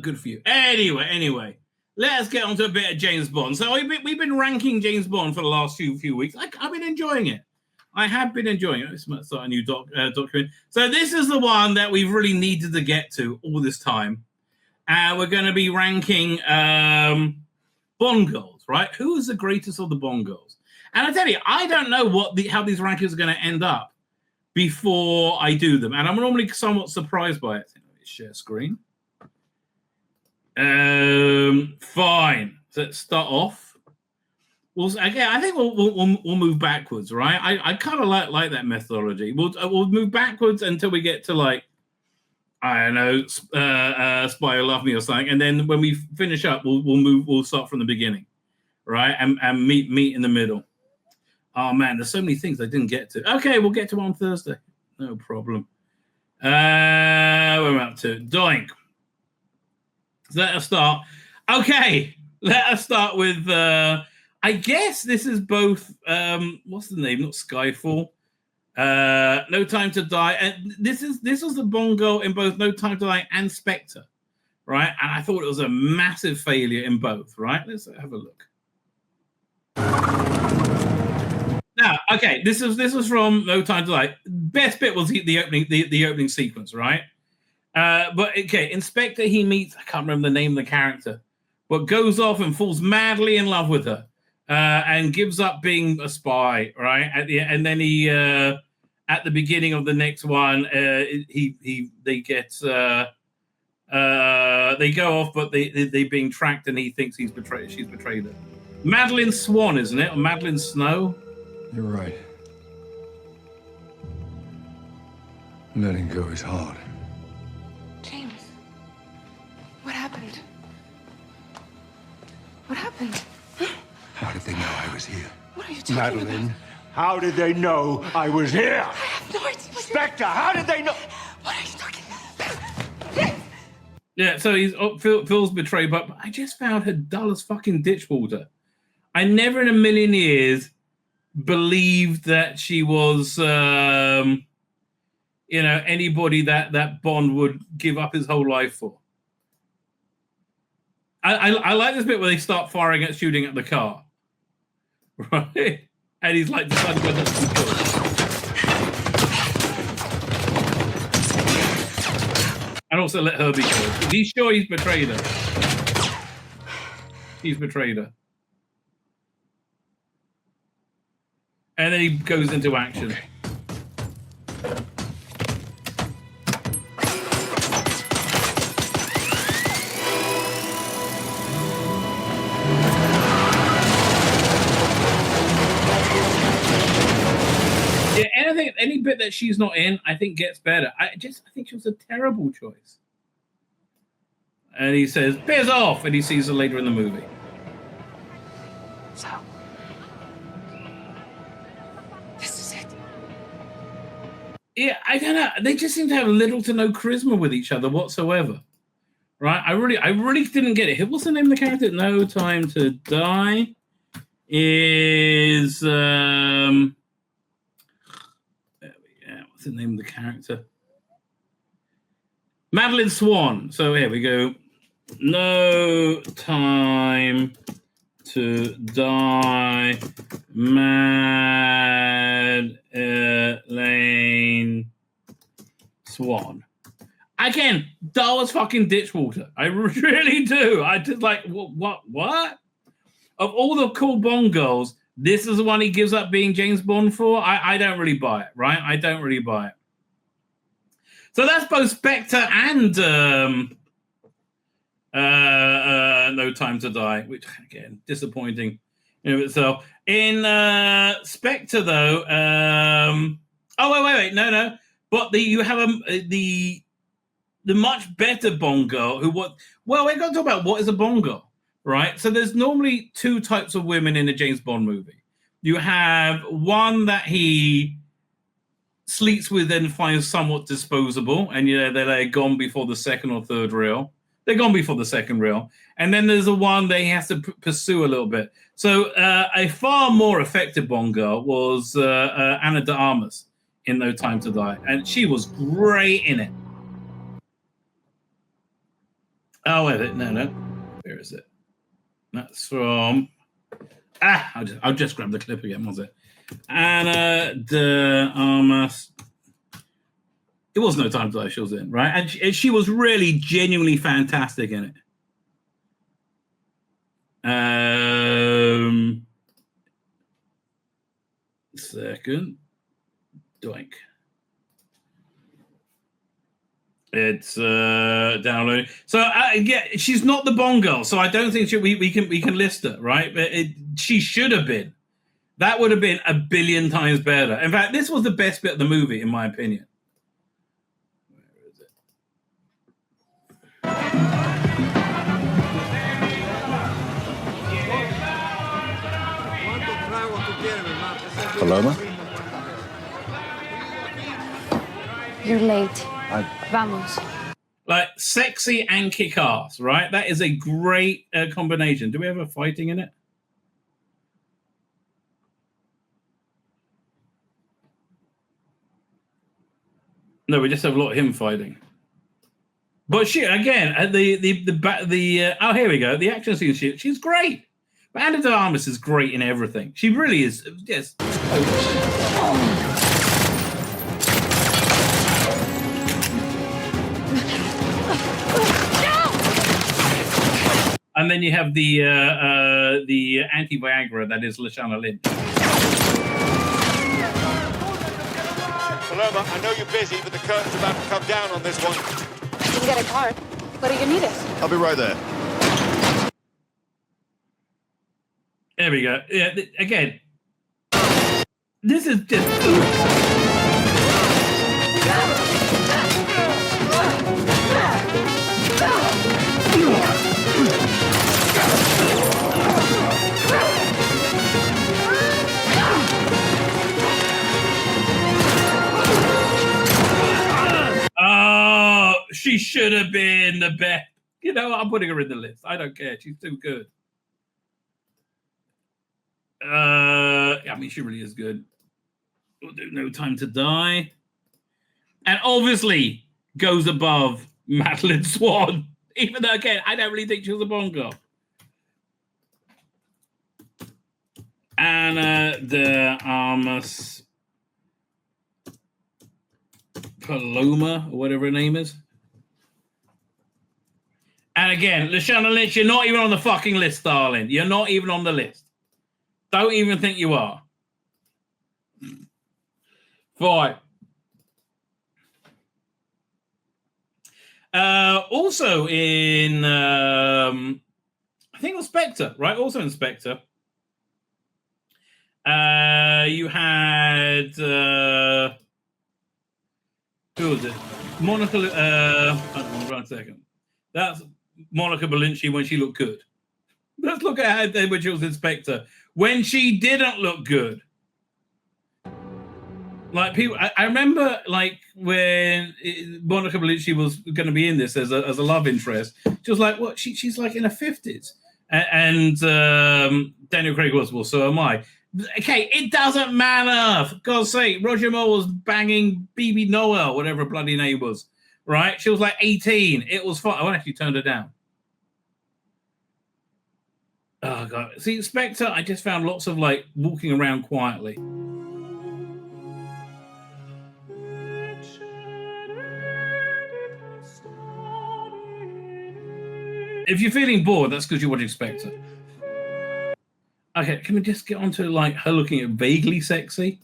Good for you. Anyway, let us get on to a bit of James Bond. So we've been ranking James Bond for the last few weeks. I've been enjoying it. I have been enjoying it. This might start a new document. So this is the one that we've really needed to get to all this time. We're going to be ranking Bond girls, right? Who is the greatest of the Bond girls? And I tell you, I don't know how these rankings are going to end up before I do them. And I'm normally somewhat surprised by it. Share screen. Fine. So let's start off. I think we'll move backwards, right? I kind of like that methodology. We'll move backwards until we get to like, I don't know, Spy Who Loved Me or something, and then when we finish up, we'll start from the beginning, right? And meet in the middle. Oh man, there's so many things I didn't get to. Okay, we'll get to on Thursday. No problem. Where am I up to? Doink. So let us start. Okay, let us start with. I guess this is both. What's the name? Not Skyfall. No Time to Die. And this was the Bond girl in both No Time to Die and Spectre, right? And I thought it was a massive failure in both, right? Let's have a look. Now, okay, this was from No Time to Die. Best bit was the opening sequence, right? But okay, in Spectre he meets, I can't remember the name of the character, but goes off and falls madly in love with her, and gives up being a spy, right? And then he at the beginning of the next one, they go off, but they're being tracked, and he thinks she's betrayed her. Madeline Swan, isn't it? Or Madeline Snow? You're right. Letting go is hard. James, what happened? What happened? How did they know I was here? What are you talking Madeline, about? how did they know I was here? I have no idea. Spectre, how did they know? What are you talking about? Yeah, so he's feels betrayed, but I just found her dull as fucking ditch water. I never in a million years believed that she was, anybody that Bond would give up his whole life for. I like this bit where they start shooting at the car, right? And he's like deciding whether to kill her. And also let her be killed. He's sure he's betrayed her. He's betrayed her. And then he goes into action. Okay. Yeah, any bit that she's not in, I think gets better. I think she was a terrible choice. And he says, "Piss off," and he sees her later in the movie. So, this is it. Yeah, I don't know. They just seem to have little to no charisma with each other whatsoever. Right? I really didn't get it. What's the name of the character? No Time to Die is what's the name of the character? Madeline Swan. So here we go. No Time to Die. Madeline Swan. Again, dull as fucking ditch water. I really do. I just like, what? Of all the cool Bond girls, this is the one he gives up being James Bond for? I don't really buy it, right? I don't really buy it. So that's both Spectre and No Time to Die, which, again, disappointing in itself. In Spectre, though, wait, no. But you have the much better Bond girl we've got to talk about what is a Bond girl, right? So there's normally two types of women in a James Bond movie. You have one that he sleeps with and finds somewhat disposable, and they're gone before the second or third reel. They're gone before the second reel. And then there's the one that he has to pursue a little bit. So a far more effective Bond girl was Ana de Armas in No Time to Die, and she was great in it. Oh, wait a minute. No. Where is it? That's from... I'll just grab the clip again, was it? Anna de Armas. It was No Time to Die she was in, right? And she was really genuinely fantastic in it. Second. Doink. It's downloading. So yeah, she's not the Bond girl, so I don't think we can list her, right? But she should have been. That would have been a billion times better. In fact, this was the best bit of the movie, in my opinion. Where is it? Paloma? You're late. Vamos. Like sexy and kick-ass, right? That is a great combination. Do we have a fighting in it? No, we just have a lot of him fighting. But she again, oh, here we go. The action scene, she's great. But Anna de Armas is great in everything. She really is. Yes. And then you have the anti-Viagra that is Lashana Lynch. Paloma, I know you're busy, but the curtain's about to come down on this one. You can get a card. What do you need us? I'll be right there. There we go. Yeah, again, this is just. Oh, she should have been the best. You know, I'm putting her in the list. I don't care. She's too good. I mean, she really is good. We'll do No Time to Die. And obviously goes above Madeline Swan. Even though, again, I don't really think she was a Bond girl. Anna de Armas Paloma, or whatever her name is. And again, Lashana Lynch, you're not even on the fucking list, darling. You're not even on the list. Don't even think you are. Fine. Also in, I think it was Spectre, right? Also in Spectre. You had, who was it? Monica, hold on a second. That's Monica Bellucci when she looked good. Let's look at her when she was in Spectre. When she didn't look good. Like people, I remember like when Monica Bellucci was going to be in this as a love interest. She was like, "What? She's like in her 50s," and Daniel Craig was, "Well, so am I." Okay, it doesn't matter. For God's sake, Roger Moore was banging BB Noel, whatever her bloody name was. Right? She was like 18. It was fine. I actually turned her down. Oh god! See, Spectre, I just found lots of like walking around quietly. If you're feeling bored, that's because you're watching Spectre. Okay, can we just get on to like her looking at vaguely sexy?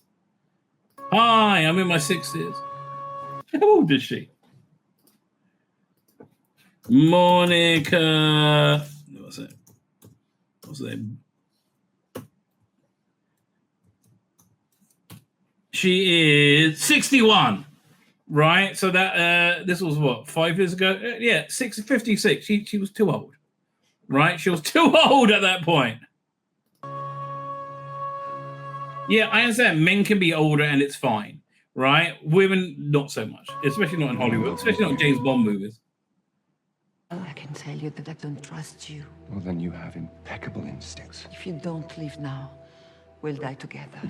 Hi, I'm in my 60s. How old is she? Monica. What's it? What's her name? She is 61. Right, so that this was what 5 years ago. Yeah, 56. She was too old, right? She was too old at that point. Yeah, I understand. Men can be older and it's fine, right? Women, not so much, especially not in Hollywood, especially not in James Bond movies. Well, I can tell you that I don't trust you. Well, then you have impeccable instincts. If you don't leave now, we'll die together.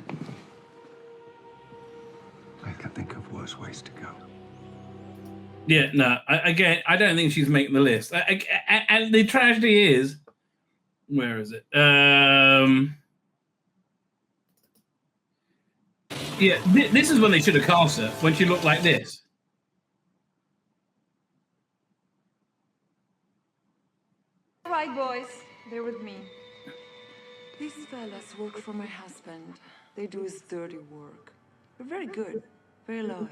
I can think of worse ways to go. Yeah, no. Again, I don't think she's making the list. And the tragedy is, where is it? Yeah, this is when they should have cast her, when she looked like this. All right, boys, they're with me. These fellas work for my husband. They do his dirty work. They're very good, very loyal.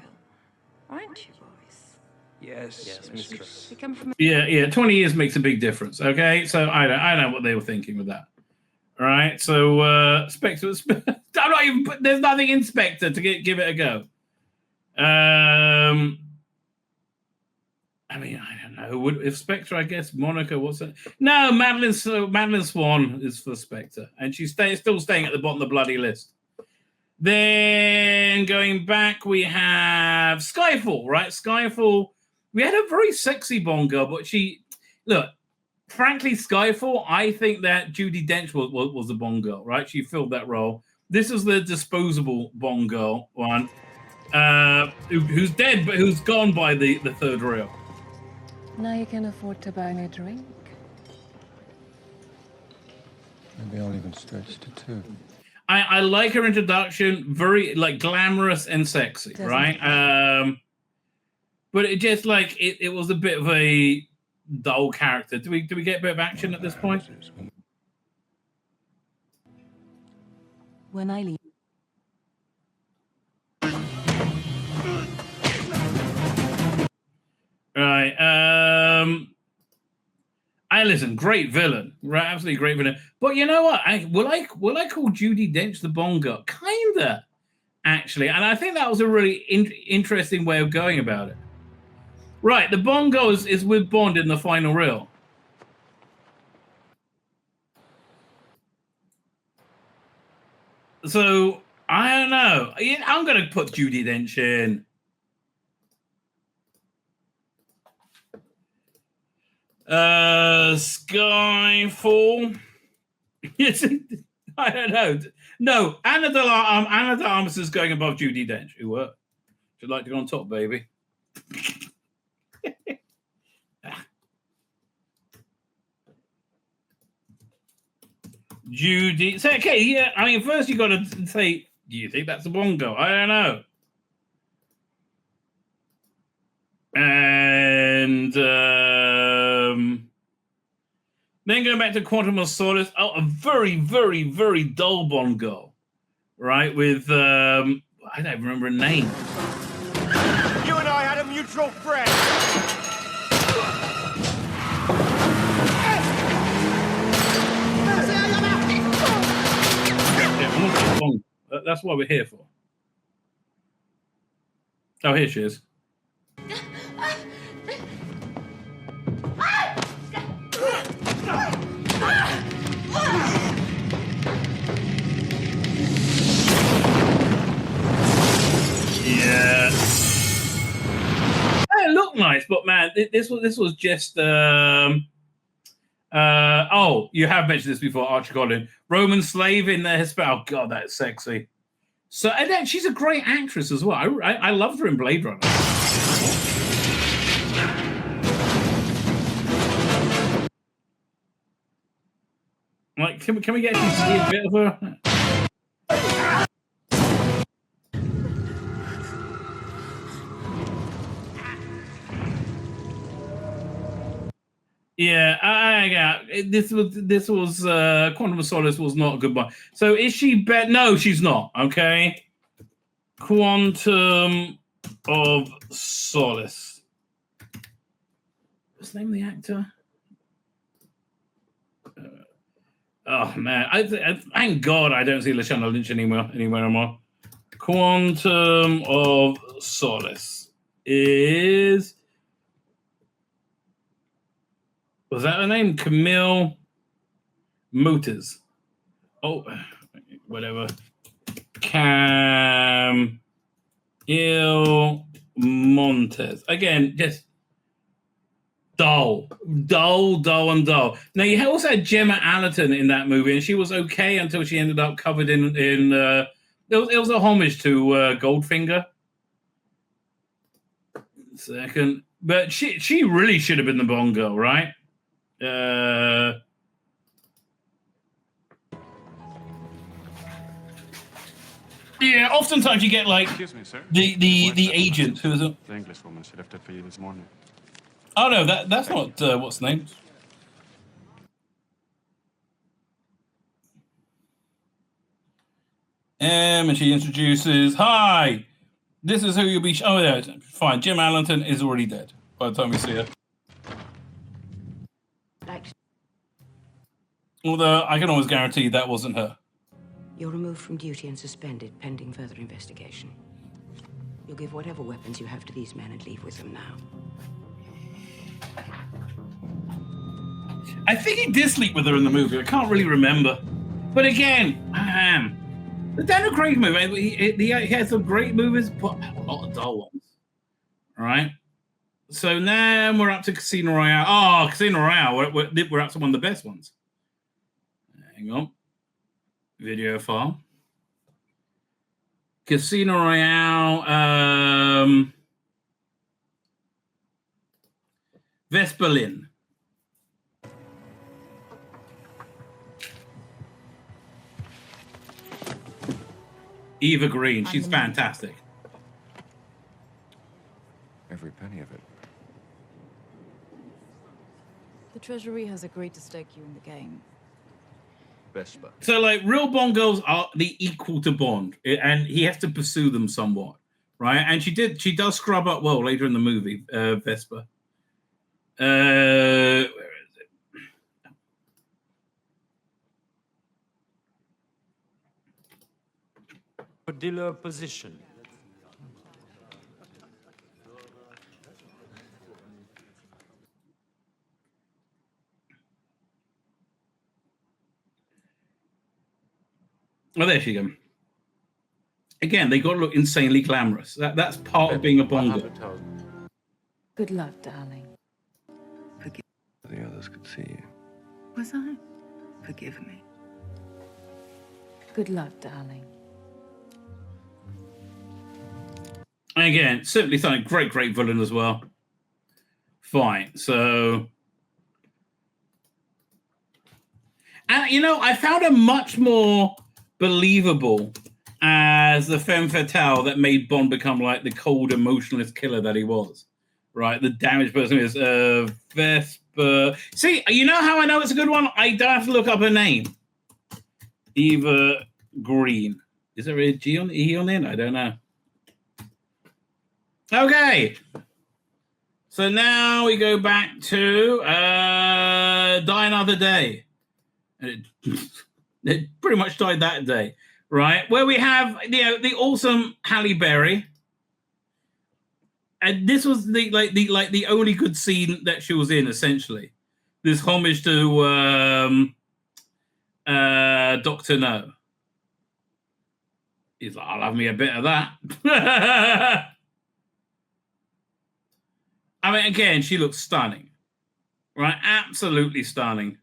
Aren't you, boys? Yes, mistress. They come from... Yeah. 20 years makes a big difference. Okay, so I know what they were thinking with that. All right, so Spectre. I'm not even. There's nothing in Spectre to give it a go. I mean, I don't know. If Spectre, I guess Monica. What's it? No, Madeline. So Madeline Swan is for Spectre, and she's still staying at the bottom of the bloody list. Then going back, we have Skyfall. Right, Skyfall. We had a very sexy Bond girl, but look. Frankly, Skyfall, I think that Judi Dench was the Bond girl, right? She filled that role. This is the disposable Bond girl one, who's dead, but who's gone by the third reel. Now you can afford to buy me a drink. Maybe I'll even stretch to 2. I like her introduction, very like glamorous and sexy, right? But it just like it was a bit of a dull character. Do we get a bit of action at this point? When I leave. Right. Listen, great villain, right? Absolutely great villain. But you know what? Will I call Judi Dench the Bond girl? Kinda, actually. And I think that was a really interesting way of going about it. Right, the Bond girl is with Bond in the final reel. So, I don't know. I'm going to put Judi Dench in. Skyfall. I don't know. No, Anna de Armas is going above Judi Dench. Who were? Would you like to go on top, baby? Judy. So, okay, yeah. I mean, first you got to say, do you think that's a Bond girl? I don't know. And then going back to Quantum of Solace, a very, very, very dull Bond girl, right? With I don't even remember her name. You and I had a mutual friend. That's what we're here for. Oh, here she is. Yeah. It looked nice, but man, this was just oh, you have mentioned this before, Archie Collin. Roman slave in the Hispanic. Oh god, that's sexy. So and then she's a great actress as well. I loved her in Blade Runner. Like, can we get to see a bit of her? Yeah, this was Quantum of Solace was not a good one. So is she better? No, she's not. Okay, Quantum of Solace. What's the name of the actor? Oh man, I thank God I don't see Lashana Lynch anymore. Quantum of Solace is. Was that her name? Camille Motors. Oh, whatever. Camille Montes. Again, just dull. Now, you also had Gemma Allerton in that movie, and she was okay until she ended up covered in it was a homage to Goldfinger. Second, but she really should have been the Bond girl, right? Yeah, oftentimes you get like Excuse me, sir. the agent who's a... The English woman she left it for you this morning. Oh no, that's not what's the name. And she introduces, "Hi, this is who you'll be." Oh yeah, fine. Jim Allenton is already dead by the time we see her. Although I can always guarantee that wasn't her. You're removed from duty and suspended pending further investigation. You'll give whatever weapons you have to these men and leave with them now. I think he did sleep with her in the movie. I can't really remember. But again, the Daniel Craig movie, he had some great movies, but a lot of dull ones. All right? So now we're up to Casino Royale. Oh, Casino Royale. We're up to one of the best ones. Hang on. Video file. Casino Royale. Vesper Lynn. Eva Green, she's fantastic. Every penny of it. The Treasury has agreed to stake you in the game. Vesper. So, like, real Bond girls are the equal to Bond, and he has to pursue them somewhat, right? And she does scrub up well later in the movie, Vesper. Where is it? Dealer position. Oh, there she goes. Again, they got to look insanely glamorous. That's part of being a Bond girl. Good luck, darling. Forgive the others could see you. Was I? Forgive me. Good luck, darling. And again, simply something great villain as well. Fine. So, and you know, I found her much more believable as the femme fatale that made Bond become like the cold, emotionless killer that he was. Right, the damaged person is Vesper. See, you know how I know it's a good one? I don't have to look up her name. Eva Green. Is there a G on E on it? I don't know. Okay. So now we go back to Die Another Day. And it pretty much died that day, right? Where we have the awesome Halle Berry. And this was the only good scene that she was in, essentially. This homage to Dr. No. He's like, I'll have me a bit of that. I mean, again, she looks stunning, right? Absolutely stunning.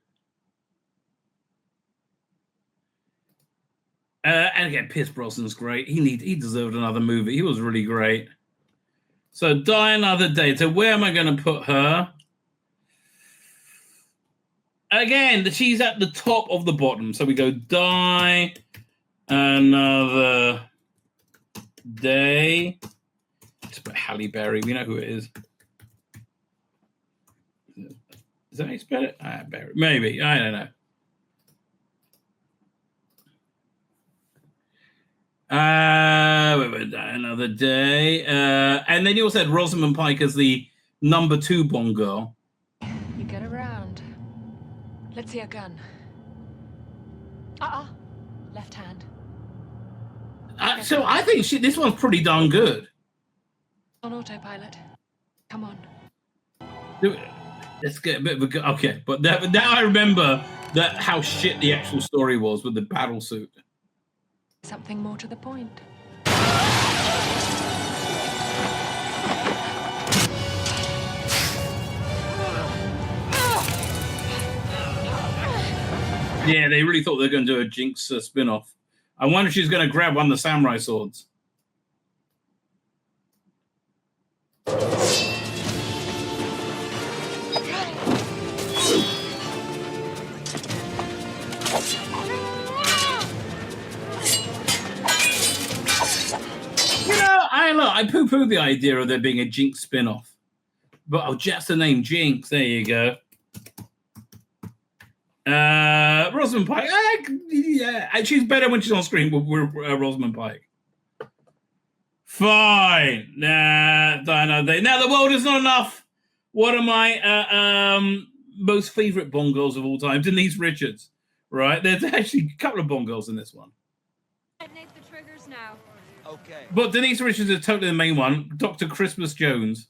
And again, Pierce Brosnan's great. He deserved another movie. He was really great. So, Die Another Day. So, where am I going to put her? Again, she's at the top of the bottom. So, we go Die Another Day. Just put Halle Berry. We know who it is. Is that how you spell it? Berry. Maybe. I don't know. Another Day. And then you also had Rosamund Pike as the number 2 Bond girl. You get around. Let's see a gun. Left hand. So I think this one's pretty darn good. On autopilot. Come on. Let's get a bit of a go. Okay, but now I remember that how shit the actual story was with the battle suit. Something more to the point. Yeah, they really thought they were going to do a Jinx spin-off. I wonder if she's going to grab one of the samurai swords. I poo-poo the idea of there being a Jinx spin-off. But oh, just the name Jinx. There you go. Rosamund Pike. Yeah, she's better when she's on screen with Rosamund Pike. Fine. Now the world is not enough. One of my most favorite Bond girls of all time, Denise Richards. Right? There's actually a couple of Bond girls in this one. Detonate the triggers now. Okay. But Denise Richards is totally the main one. Dr. Christmas Jones.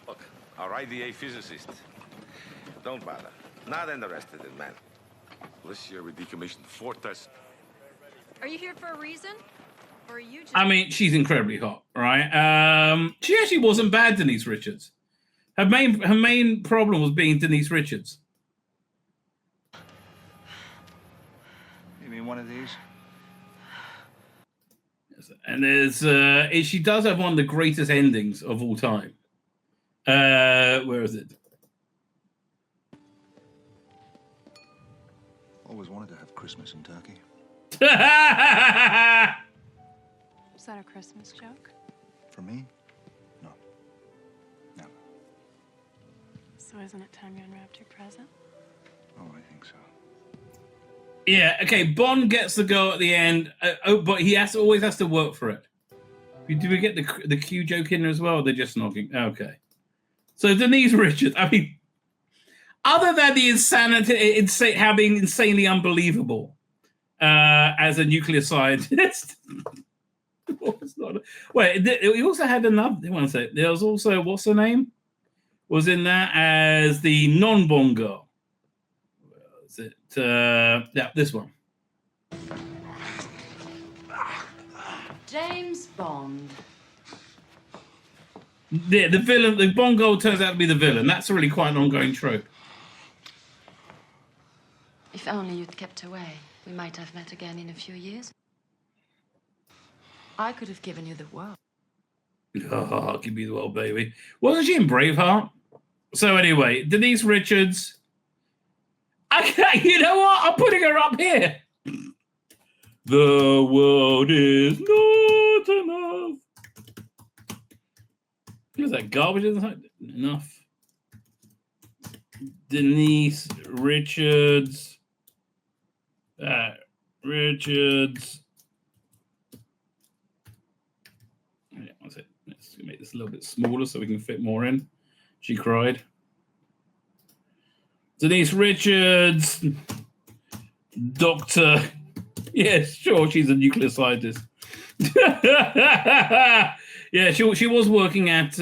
Look, our IDA physicist. Don't bother. Not interested in man. This year we decommissioned 4 tests. Are you here for a reason? Or are you just... I mean, she's incredibly hot, right? She actually wasn't bad, Denise Richards. Her main problem was being Denise Richards. You mean one of these? And there's she does have one of the greatest endings of all time. Where is it? Always wanted to have Christmas in Turkey. Is that a Christmas joke? For me? No. Never. So isn't it time you unwrapped your present? Oh, I think so. Yeah, okay, Bond gets the go at the end, but he always has to work for it. Do we get the Q joke in there as well? Or they're just knocking. Okay. So Denise Richards, I mean, other than the insanity, having insanely unbelievable as a nuclear scientist. He also had another one. There was also, what's her name? Was in that as the non-Bond girl. This one. James Bond. Yeah, the villain, the Bond girl turns out to be the villain. That's really quite an ongoing trope. If only you'd kept away, we might have met again in a few years. I could have given you the world. Oh, give me the world, baby. Wasn't she in Braveheart? So anyway, Denise Richards. Okay, you know what? I'm putting her up here. The world is not enough. Is that garbage? Enough. Denise Richards. Richards. Yeah, that's it. Let's make this a little bit smaller so we can fit more in. She cried. Denise Richards, Doctor. Yes, sure, she's a nuclear scientist. Yeah, she was working at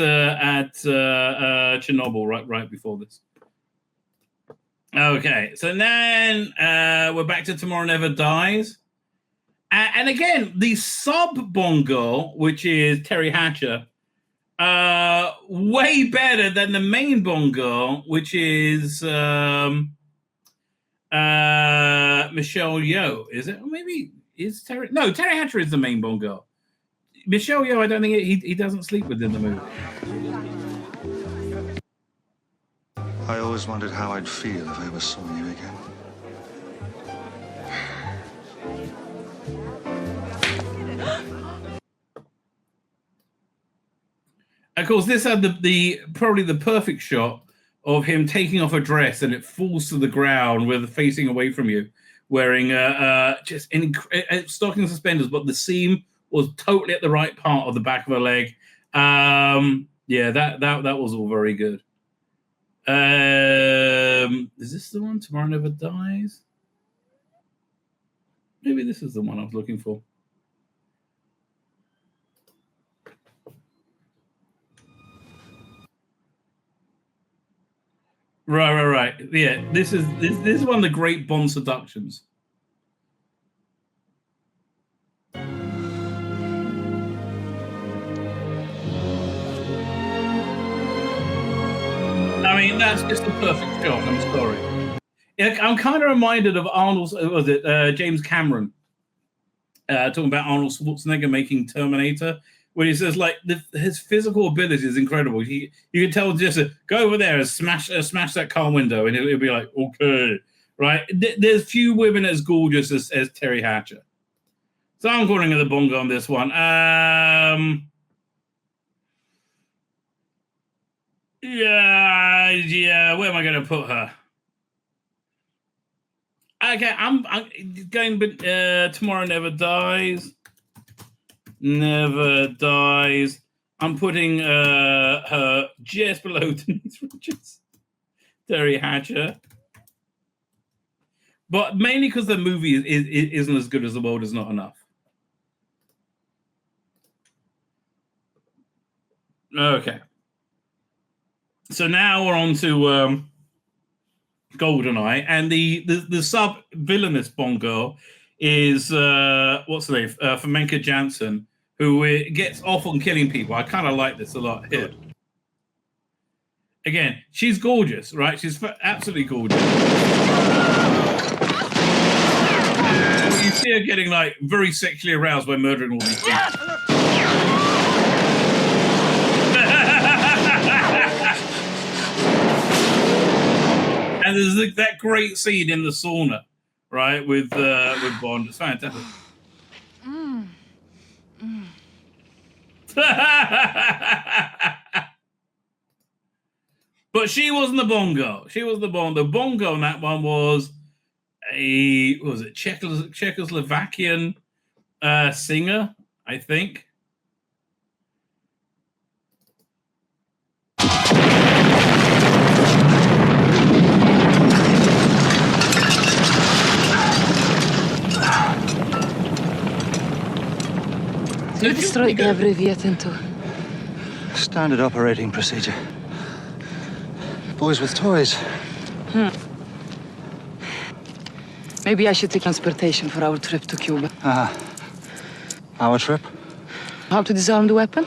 Chernobyl right before this. Okay, so then we're back to Tomorrow Never Dies, and again the sub Bond girl, which is Terry Hatcher. Way better than the main Bond girl, which is Michelle Yeoh. Is it? Or maybe is Terry? No, Terry Hatcher is the main Bond girl. Michelle Yeoh, I don't think he doesn't sleep with in the movie. I always wondered how I'd feel if I ever saw you again. Of course, this had the probably the perfect shot of him taking off a dress and it falls to the ground with facing away from you, wearing just stocking suspenders, but the seam was totally at the right part of the back of her leg. Yeah, that was all very good. Is this the one? Tomorrow Never Dies? Maybe this is the one I was looking for. Right. Yeah, this is one of the great Bond seductions. I mean, that's just the perfect shot. I'm sorry. I'm kind of reminded of Arnold's. Was it James Cameron talking about Arnold Schwarzenegger making Terminator when he says like his physical ability is incredible. You can tell just go over there and smash that car window, and he'll be like, okay, right. There's few women as gorgeous as Terry Hatcher, so I'm calling her the bongo on this one. Yeah. Where am I going to put her? Okay, I'm going. But Tomorrow Never Dies. Never Dies. I'm putting her just below Denise Richards, Terry Hatcher, but mainly because the movie isn't as good as The World Is Not Enough. Okay, so now we're on to GoldenEye, and the sub villainous Bond girl is what's her name? Flamenca Jansen, who gets off on killing people. I kind of like this a lot here. Again, she's gorgeous, right? She's absolutely gorgeous. You see her getting like very sexually aroused by murdering all these people. And there's that great scene in the sauna, right, with Bond. It's fantastic. But she wasn't the bongo. She was the bongo. The bongo on that one was Czechoslovakian singer, I think. You destroyed every Vietnam too. Standard operating procedure. Boys with toys. Maybe I should take transportation for our trip to Cuba. Our trip? How to disarm the weapon?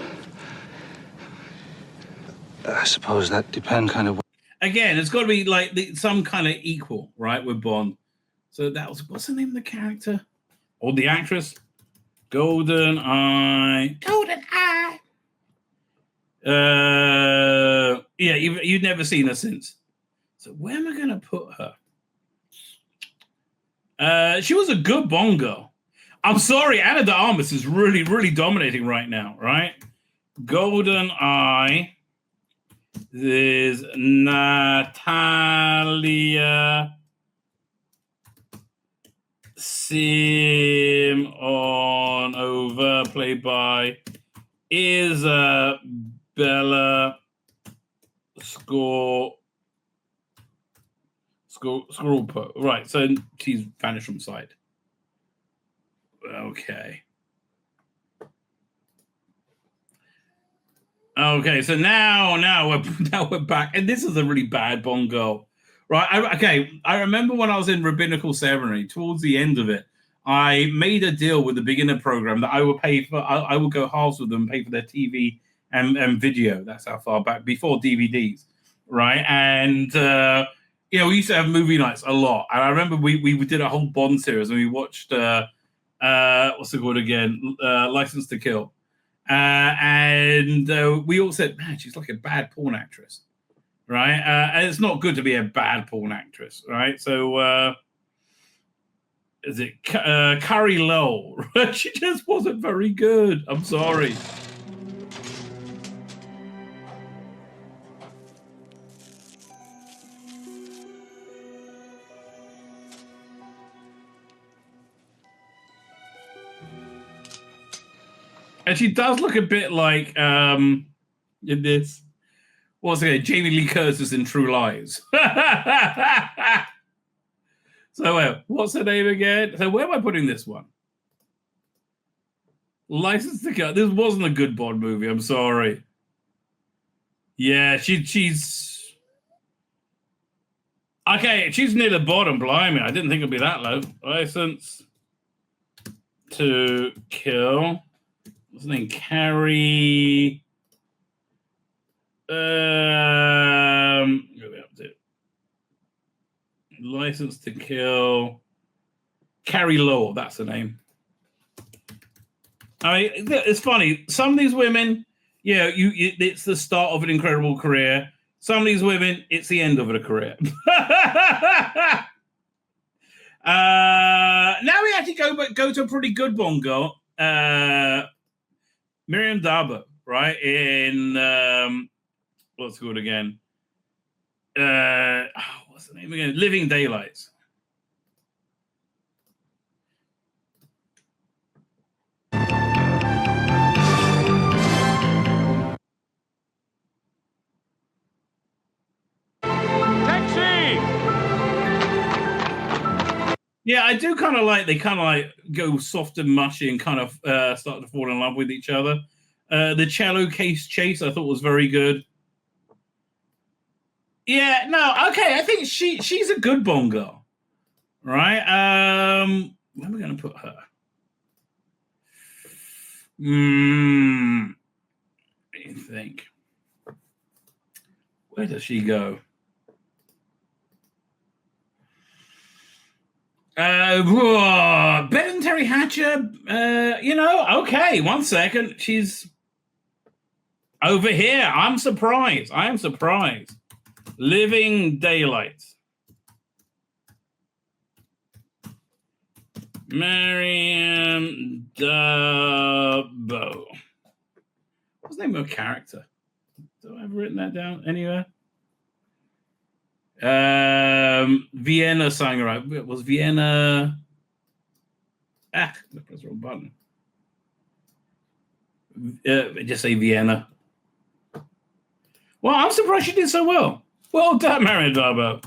I suppose that depends kind of... Again, it's got to be like some kind of equal, right, with Bond. So that was, what's the name of the character? Or the actress? GoldenEye. Yeah, you've never seen her since. So where am I going to put her? She was a good Bond girl. I'm sorry, Ana de Armas is really, really dominating right now, right? GoldenEye. There's Natalia Simonova, played by Isabella Scorpo. Right, so she's vanished from sight. Okay. Okay, so now we're back, and this is a really bad Bond girl, right? I remember when I was in rabbinical ceremony, towards the end of it, I made a deal with the beginner program that I would pay for. I would go halves with them, pay for their TV and video. That's how far back, before DVDs, right? And we used to have movie nights a lot. And I remember we did a whole Bond series, and we watched what's it called again? License to Kill. And we all said, man, she's like a bad porn actress, right? And it's not good to be a bad porn actress, right? So is it Carrie Lowell? She just wasn't very good. I'm sorry. And she does look a bit like in this. What's it? Jamie Lee Curtis in True Lies. So what's her name again? So where am I putting this one? License to Kill. This wasn't a good Bond movie. I'm sorry. Yeah, she's okay. She's near the bottom. Blimey, I didn't think it'd be that low. License to Kill. What's her name? Carrie. License to Kill. Carrie Lowell, that's the name. I mean, it's funny. Some of these women, it's the start of an incredible career. Some of these women, it's the end of a career. Now we actually go to a pretty good Bond girl, Miriam Darbo, right? In what's it called again? What's the name again? Living Daylights. Yeah, I do kind of like they kind of like go soft and mushy and kind of start to fall in love with each other. The cello case chase I thought was very good. Yeah, no, okay, I think she's a good Bond girl, right? Where am I going to put her? What do you think? Where does she go? Better than Terry Hatcher. Okay, 1 second. She's over here. I'm surprised. I am surprised. Living Daylights. Miriam Darbo. What's the name of her character? Do I have written that down anywhere? Vienna sang right. Was Vienna? I pressed the wrong button. Just say Vienna. Well, I'm surprised she did so well. Well done, Miriam Darbo.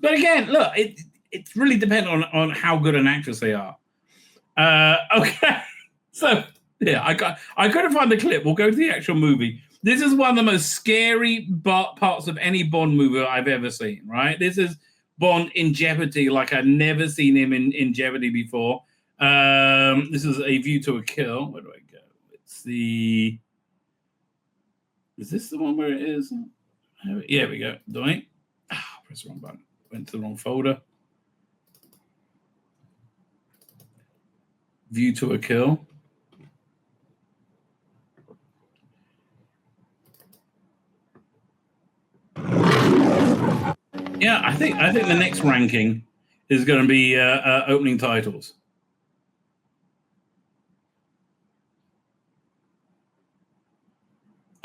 But again, look, it's really dependent on how good an actress they are. Okay, so yeah, I couldn't find the clip. We'll go to the actual movie. This is one of the most scary parts of any Bond movie I've ever seen, right? This is Bond in jeopardy like I've never seen him in jeopardy before. This is A View to a Kill. Where do I go? It's the... Is this the one where it is? Yeah, we go. Do I? Press the wrong button. Went to the wrong folder. View to a Kill. Yeah, I think the next ranking is going to be opening titles.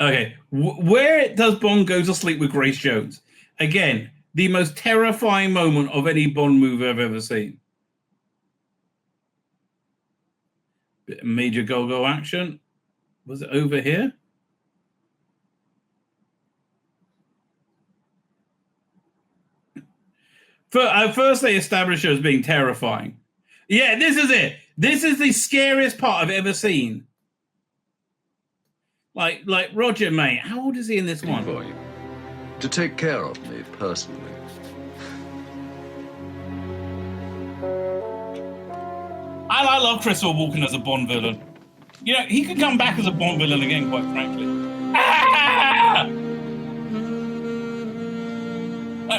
Okay, where does Bond go to sleep with Grace Jones? Again, the most terrifying moment of any Bond movie I've ever seen. Bit of major go-go action. Was it over here? First, they establish her as being terrifying. Yeah, this is it. This is the scariest part I've ever seen. Like Roger, mate. How old is he in this one? For you. To take care of me personally. I love Christopher Walken as a Bond villain. You know, he could come back as a Bond villain again, quite frankly.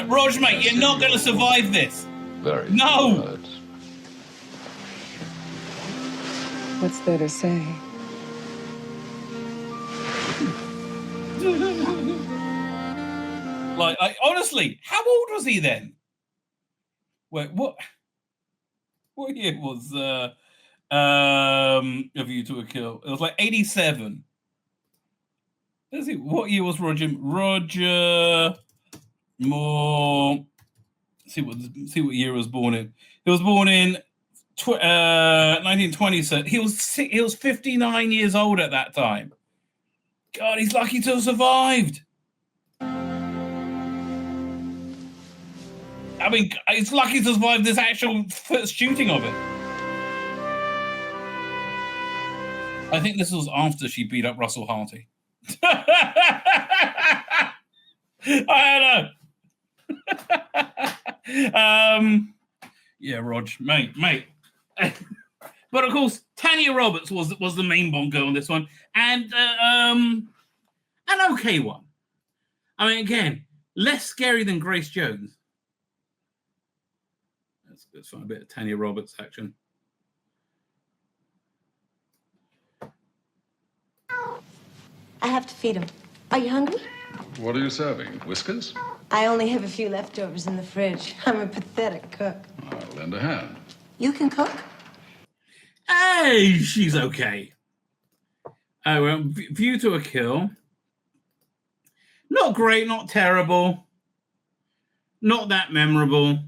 Roger, mate, you're not going to survive this. Very no. Good. What's there to say? Honestly, how old was he then? Wait, what year was A View to a Kill? It was like 87. Let's see, what year was Roger Moore? See what year he was born in. He was born in 1920. So he was 59 years old at that time. God, he's lucky to have survived. I mean, he's lucky to survive this actual first shooting of it. I think this was after she beat up Russell Harty. I don't know. Yeah, Rog, mate. But of course, Tanya Roberts was the main Bond girl in this one, and an okay one. I mean, again, less scary than Grace Jones. Let's find a bit of Tanya Roberts action. I have to feed him. Are you hungry? What are you serving? Whiskers? I only have a few leftovers in the fridge. I'm a pathetic cook. I'll lend a hand. You can cook? Hey, she's okay. Oh, well, view to a kill. Not great, not terrible. Not that memorable.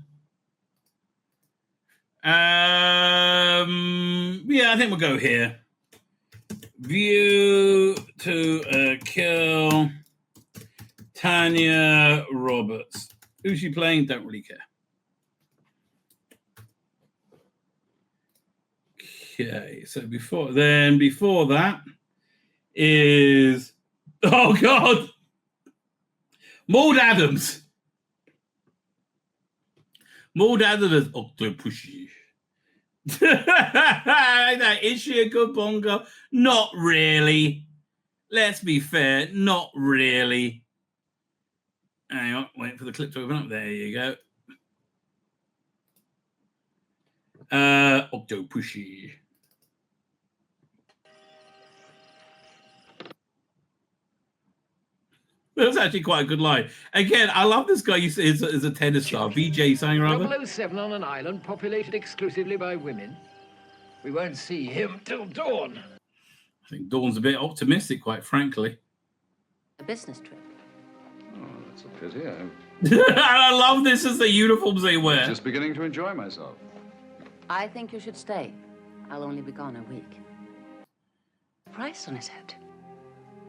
Yeah, I think we'll go here. View to a kill. Tanya Roberts. Who's she playing? Don't really care. Okay, so before that is, oh God, Maud Adams. Maud Adams is Octopussy. Is she a good bongo? Not really. Let's be fair, not really. Hang on, wait for the clip to open up. There you go. Octopussy. That's actually quite a good line. Again, I love this guy. Is a tennis star, VJ something or other. 007 on an island populated exclusively by women. We won't see him till dawn. I think Dawn's a bit optimistic, quite frankly. A business trip. Oh, that's a pity. I love this as the uniforms they wear. I'm just beginning to enjoy myself. I think you should stay. I'll only be gone a week. Price on his head.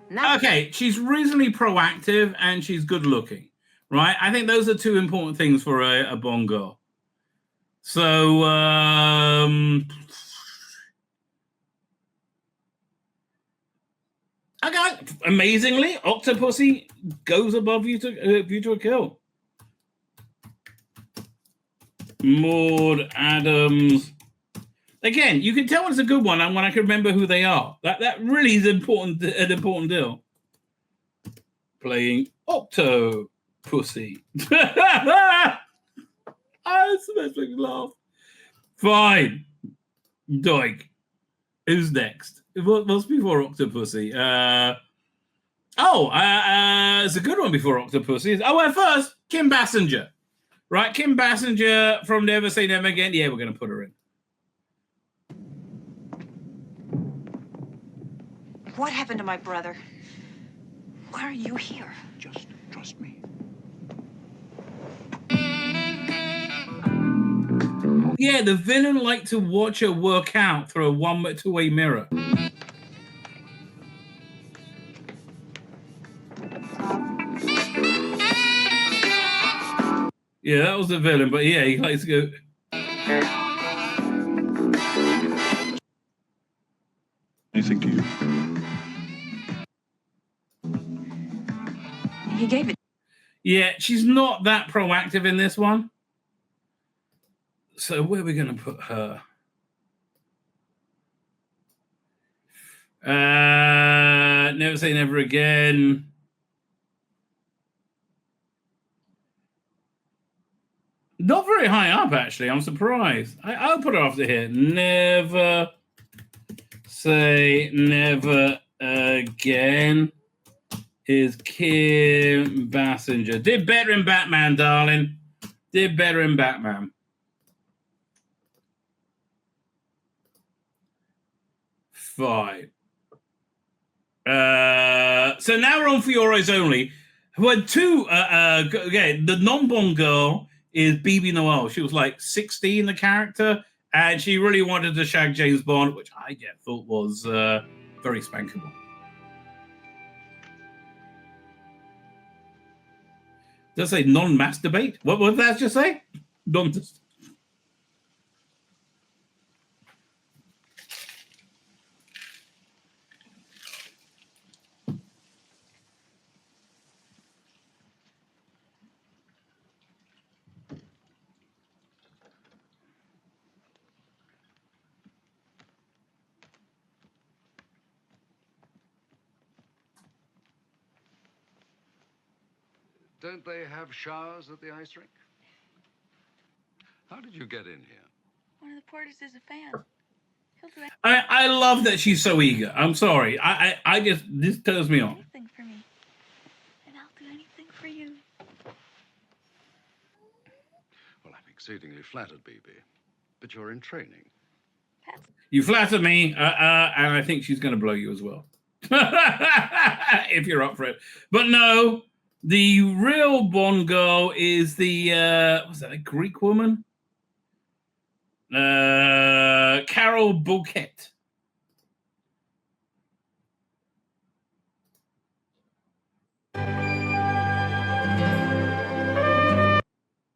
Now okay, she's reasonably proactive and she's good looking, right? I think those are two important things for a Bond girl. So, okay, amazingly, Octopussy goes above View to a Kill. Maud Adams. Again, you can tell it's a good one, and when I can remember who they are. That really is an important deal. Playing Octopussy. That's the best thing to laugh. Fine. Doig. Who's next? What's before Octopussy? It's a good one before Octopussy. Oh, well, first, Kim Basinger. Right, Kim Basinger from Never Say Never Again. Yeah, we're going to put her in. What happened to my brother? Why are you here? Just trust me. Yeah, the villain liked to watch her work out through a two-way mirror. Yeah, that was the villain, but yeah, he likes to go. Anything to you? He gave it. Yeah, she's not that proactive in this one. So where are we going to put her? Never Say Never Again. Not very high up, actually. I'm surprised. I'll put her after here. Never Say Never Again is Kim Basinger. Did better in Batman, darling. Did better in Batman. Fine. So now we're on For Your Eyes Only. Who had two, the non-Bond girl is Bibi Noel. She was like 16, the character, and she really wanted to shag James Bond, which I thought was very spankable. Does that say non-masturbate? What did that just say? Non-masturbate. Don't they have showers at the ice rink? How did you get in here? One of the porters is a fan. I love that she's so eager. I'm sorry. I just, this turns me on. Anything for me. And I'll do anything for you. Well, I'm exceedingly flattered, BB. But you're in training. You flatter me, and I think she's going to blow you as well. If you're up for it. But no, the real Bond girl is the, what's that, a Greek woman? Carol Bouquet.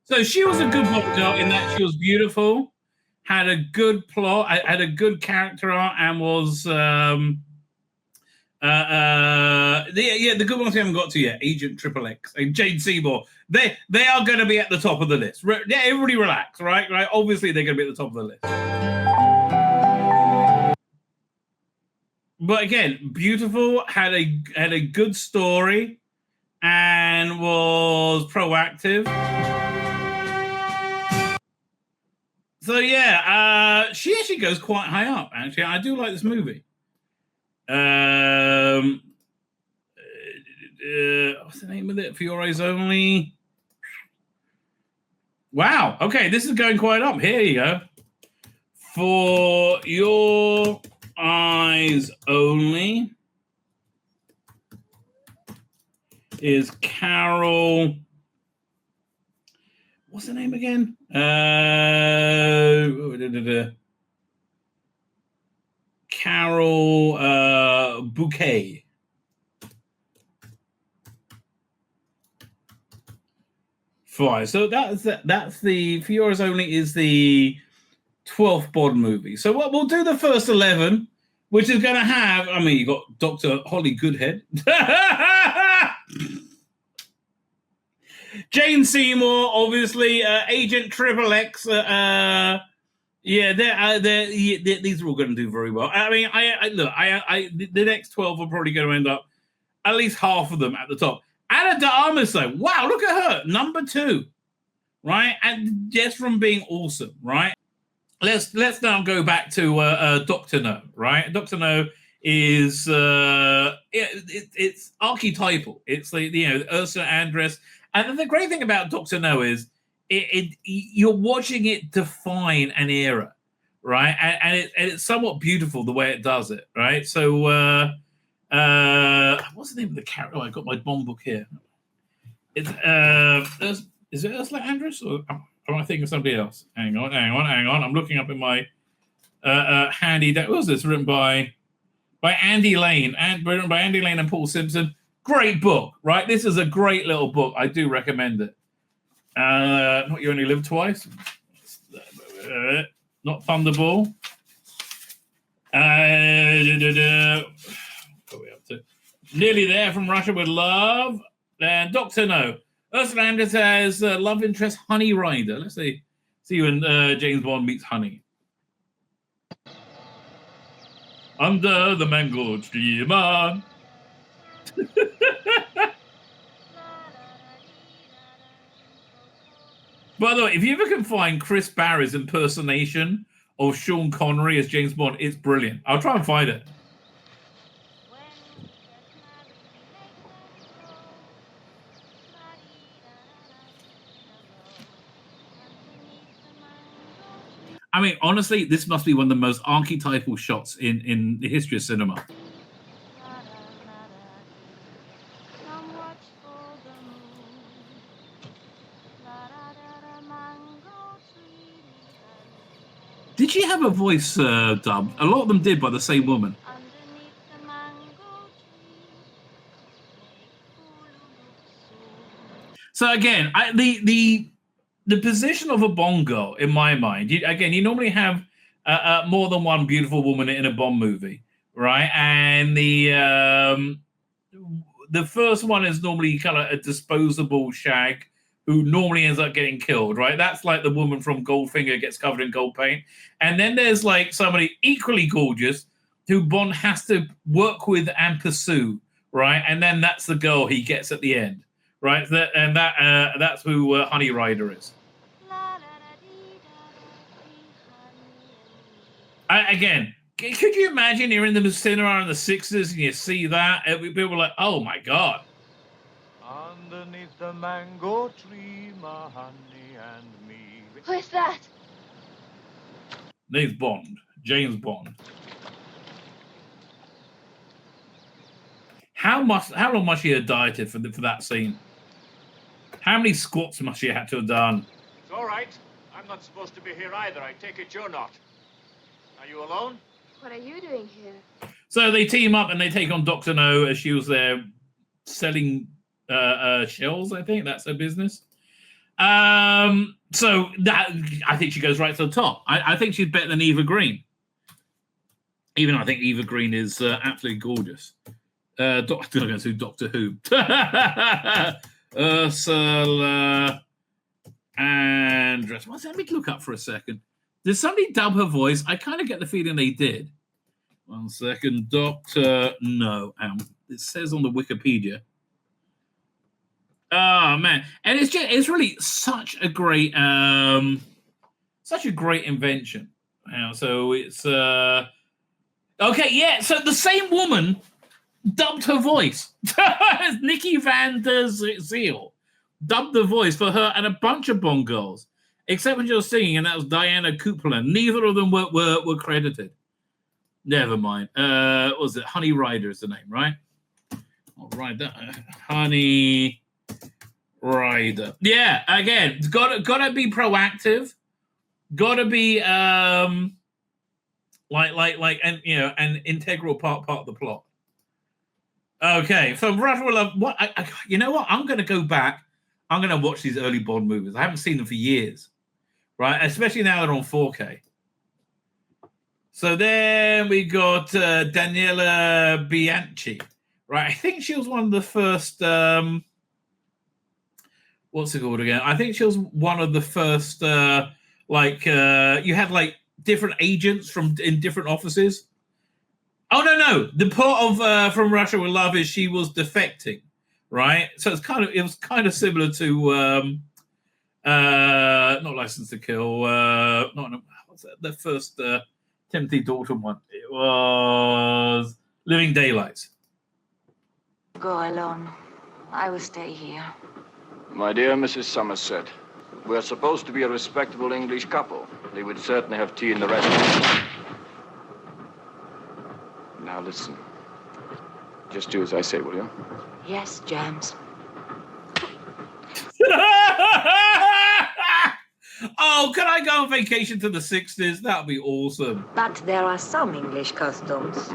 So she was a good Bond girl in that she was beautiful, had a good plot, had a good character arc, and was the good ones we haven't got to yet. Agent Triple X and Jane Seymour. They are going to be at the top of the list. Yeah, everybody relax, right? Right. Obviously, they're going to be at the top of the list. But again, beautiful, had a good story, and was proactive. So yeah, she actually goes quite high up. Actually, I do like this movie. What's the name of it? For Your Eyes Only. Wow. Okay, this is going quite up. Here you go. For Your Eyes Only is Carol. What's the name again? Carol Bouquet. Fine. So that's the For Yours Only is the 12th Bond movie. So what we'll do the first 11, which is going to have. I mean, you got Dr. Holly Goodhead. Jane Seymour, obviously, Agent Triple X. These are all going to do very well. I mean, the next 12 are probably going to end up at least half of them at the top. Ana de Armas, though, wow, look at her, number 2, right? And just from being awesome, right? Let's now go back to Dr. No, right? Dr. No is it's archetypal. It's like Ursula Andress. And the great thing about Dr. No is you're watching it define an era, right? And it's somewhat beautiful the way it does it, right? So, what's the name of the character? Oh, I got my Bond book here. It's is it Ursula Andress or am I thinking of somebody else? Hang on. I'm looking up in my handy. What was this? Written by Andy Lane, written by Andy Lane and Paul Simpson. Great book, right? This is a great little book. I do recommend it. Not You Only Live Twice. Not Thunderball. What are we up to? Nearly There from Russia with Love. And Dr. No. Ursula Andress has love interest Honey Rider. Let's see when James Bond meets Honey. Under the mango tree, man. By the way, if you ever can find Chris Barry's impersonation of Sean Connery as James Bond, it's brilliant. I'll try and find it. I mean, honestly, this must be one of the most archetypal shots in the history of cinema. Did she have a voice dubbed? A lot of them did by the same woman. So again, the position of a Bond girl, in my mind, you normally have more than one beautiful woman in a Bond movie, right? And the first one is normally kind of a disposable shag who normally ends up getting killed, right? That's like the woman from Goldfinger gets covered in gold paint. And then there's like somebody equally gorgeous who Bond has to work with and pursue, right? And then that's the girl he gets at the end, right? That's who Honey Rider is. Again, Could you imagine you're in the cinema in the 60s and you see that? People were like, oh my God. Underneath the mango tree, my honey and me. Who is that? Name's Bond. James Bond. How long must she have dieted for that scene? How many squats must she have to have done? It's all right. I'm not supposed to be here either. I take it you're not. Are you alone? What are you doing here? So they team up and they take on Dr. No as she was there selling shells, I think. That's her business. So that I think she goes right to the top. I think she's better than Eva Green. Even though I think Eva Green is absolutely gorgeous. I'm going to do Doctor Who. Ursula Andress. Let me look up for a second. Did somebody dub her voice? I kind of get the feeling they did. 1 second. Doctor No. It says on the Wikipedia. Oh man, and it's really such a great invention. So it's okay, yeah. So the same woman dubbed her voice. Nikki Van der Zeel dubbed the voice for her and a bunch of Bond girls, except when she was singing, and that was Diana Cooperland. Neither of them were credited. Never mind. What was it? Honey Rider is the name, right? I'll write that. Honey Rider. Yeah, again, gotta be proactive. Gotta be like and an integral part of the plot. Okay, so Russia With Love. What you know what? I'm gonna go back. I'm gonna watch these early Bond movies. I haven't seen them for years, right? Especially now they're on 4K. So then we got Daniela Bianchi, right? I think she was one of the first. What's it called again? I think she was one of the first. You had like different agents in different offices. Oh no! The part of From Russia With Love is she was defecting, right? So it was kind of similar to not License to Kill. What's that? The first Timothy Dalton one. It was Living Daylights. Go alone. I will stay here. My dear Mrs. Somerset, we're supposed to be a respectable English couple. They would certainly have tea in the restaurant. Now listen. Just do as I say, will you? Yes, James. Oh, can I go on vacation to the 60s? That would be awesome. But there are some English customs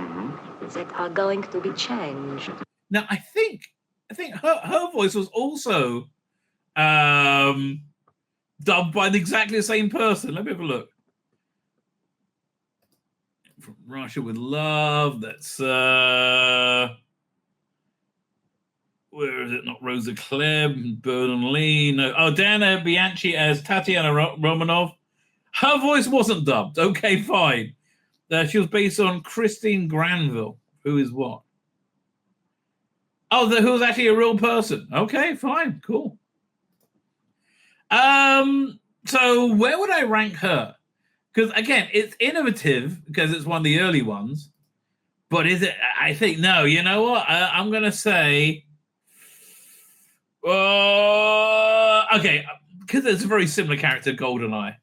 that are going to be changed. Now, I think her voice was also dubbed by exactly the same person. Let me have a look. From Russia With Love. That's where is it? Not Rosa Klebb, Bernard Lee. No. Oh, Dana Bianchi as Tatiana Romanov. Her voice wasn't dubbed. Okay, fine. She was based on Christine Granville. Who is what? Oh, who was actually a real person. Okay, fine, cool. So where would I rank her? Because again, it's innovative because it's one of the early ones. But is it? I think no. You know what? I'm gonna say. Okay, because it's a very similar character, GoldenEye,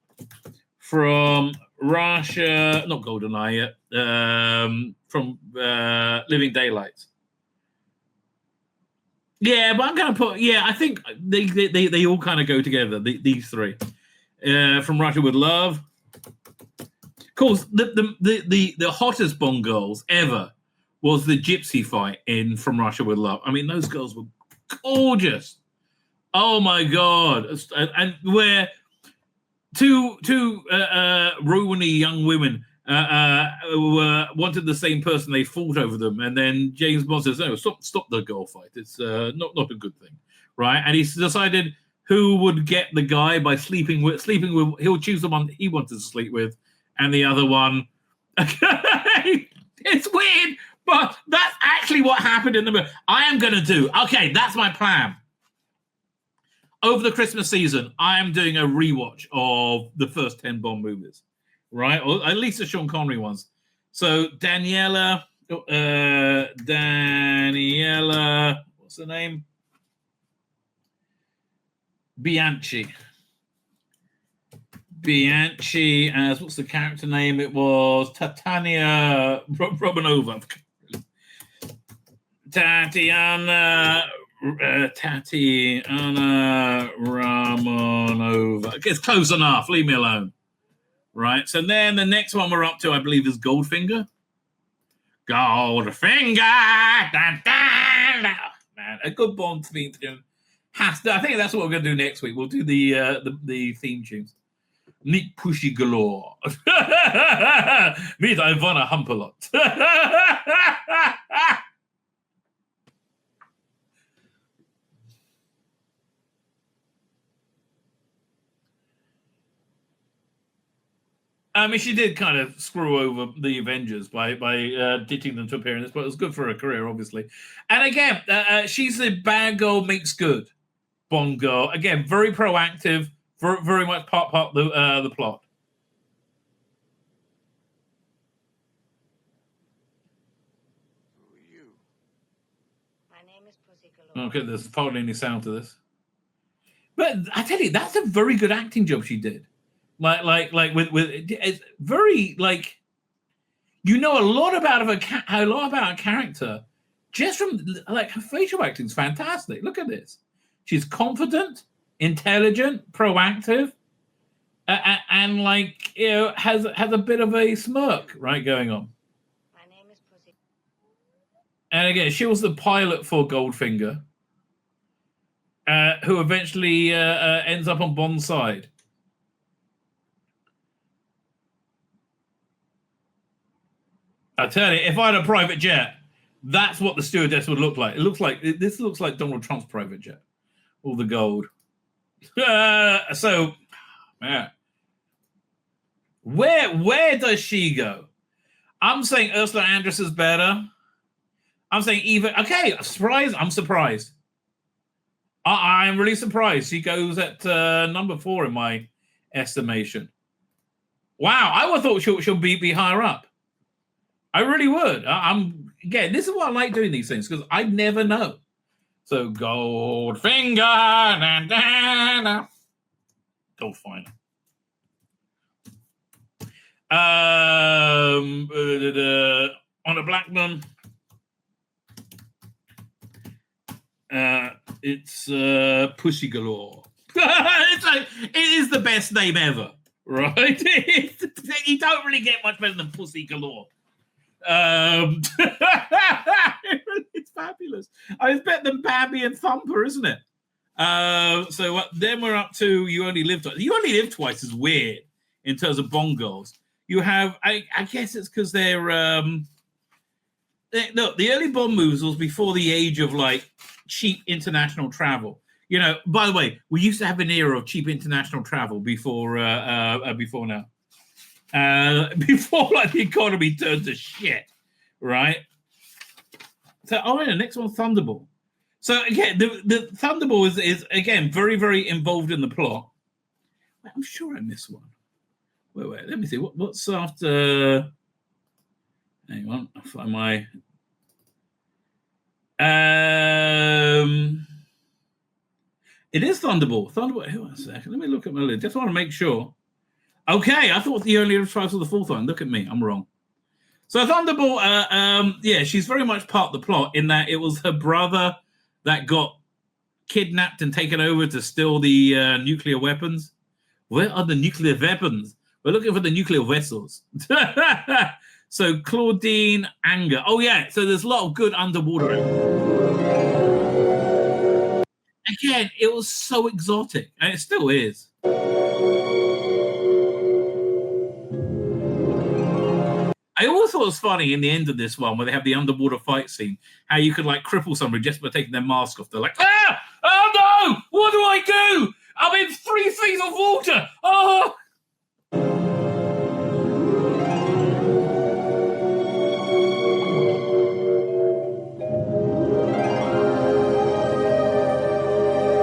from Russia. Not GoldenEye yet. From Living Daylights. Yeah, but I'm going to put. Yeah, I think they all kind of go together. These three, From Russia With Love. Of course, the hottest Bond girls ever was the gypsy fight in From Russia With Love. I mean, those girls were gorgeous. Oh my god! And where two ruiny young women wanted the same person, they fought over them, and then James Bond says, "No, stop the girl fight. It's not a good thing, right?" And he decided who would get the guy by sleeping with. He'll choose the one he wanted to sleep with, and the other one. It's weird, but that's actually what happened in the movie. I am going to do. Okay, that's my plan. Over the Christmas season, I am doing a rewatch of the first 10 Bond movies, right? Or at least the Sean Connery ones. So Daniela, what's her name? Bianchi, as what's the character name? It was Tatiana Romanova. Tatiana Romanova. It's close enough. Leave me alone. Right. So then the next one we're up to, I believe, is Goldfinger. Goldfinger. Dun, dun, dun. Man, a good Bond theme tune. I think that's what we're going to do next week. We'll do the theme tunes. Meet Pushy Galore. Meet Ivana Hump a lot. I mean, she did kind of screw over the Avengers by ditching them to appear in this, but it was good for her career, obviously. And again, she's the bad girl makes good Bond girl. Again, very proactive, very much part the plot. My name is Pussy Galore. Okay, there's hardly any sound to this. But I tell you, that's a very good acting job she did. Like with it's very like, you know, a lot about her character just from like her facial acting is fantastic. Look at this. She's confident, intelligent, proactive, and like, you know, has a bit of a smirk right going on. My name is Pussy. And again, she was the pilot for Goldfinger, who eventually ends up on Bond's side. I tell you, if I had a private jet, that's what the stewardess would look like. This looks like Donald Trump's private jet. All the gold. So, yeah. Where does she go? I'm saying Ursula Andress is better. I'm saying even I'm surprised. I'm really surprised. She goes at number 4 in my estimation. Wow, I would have thought she'll be higher up. I really would. Again, this is why I like doing these things, because I never know. So Goldfinger, Goldfinger. On a Blackman, it's Pussy Galore. It is the best name ever, right? You don't really get much better than Pussy Galore. It's fabulous. It's better than Bambi and Thumper, isn't it? So then we're up to You Only Live Twice. You Only Live Twice is weird in terms of Bond girls. You have, I guess it's because they're look, the early Bond movies was before the age of like cheap international travel. You know, by the way, we used to have an era of cheap international travel before now. Before like the economy turned to shit, right? So, the next one, Thunderball. So again, the Thunderball is again very, very involved in the plot. I'm sure I missed one. Wait, let me see. What's after? Hang on, I'll find my. It is Thunderball. Thunderball. Hang on a second. Let me look at my list. Just want to make sure. Okay, I thought the earlier tries was the fourth one. Look at me, I'm wrong. So Thunderball, she's very much part of the plot in that it was her brother that got kidnapped and taken over to steal the nuclear weapons. Where are the nuclear weapons? We're looking for the nuclear vessels. So Claudine Anger. Oh yeah, so there's a lot of good underwater. Again, it was so exotic, and it still is. I always thought it was funny in the end of this one where they have the underwater fight scene, how you could like cripple somebody just by taking their mask off. They're like, ah! Oh no! What do I do? I'm in 3 feet of water! Oh!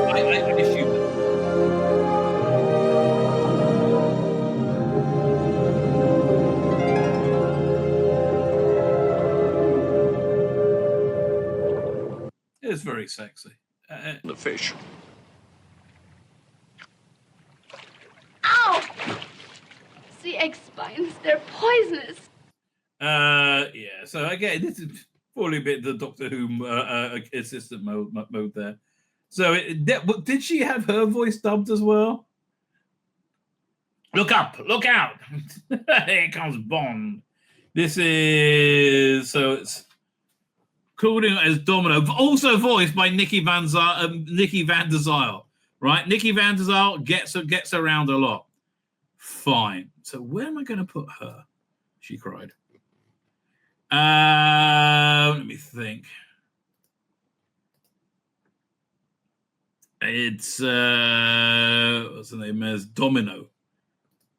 I assume that. it's very sexy. The fish. Ow! Sea egg spines, they're poisonous. Yeah. So again, this is probably a bit the Doctor Who assistant mode there. So did she have her voice dubbed as well? Look up, look out! Here comes Bond. This is it's called in as Domino, also voiced by Nikki Van der Zyl, right? Nikki Van der Zyl gets around a lot. Fine. So where am I going to put her? She cried. Let me think. It's what's the name? As Domino.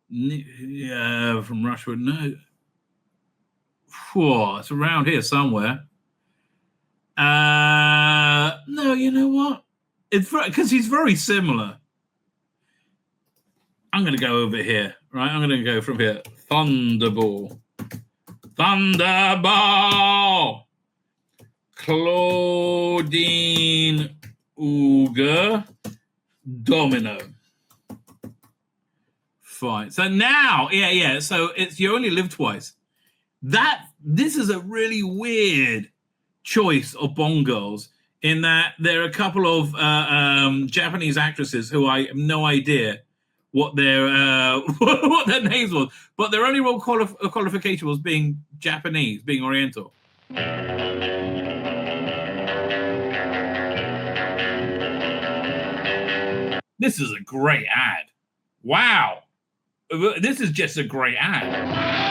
Yeah, from Rushwood. No. Whoa, it's around here somewhere. No, you know what? It's because he's very similar. I'm going to go over here, right? I'm going to go from here. Thunderball. Thunderball. Claudine Uger. Domino. Fine. So now, yeah. So it's You Only Live Twice. This is a really weird choice of Bond girls in that there are a couple of Japanese actresses who I have no idea what their names was, but their only role qualification was being Japanese, being Oriental. This is a great ad. Wow. This is just a great ad.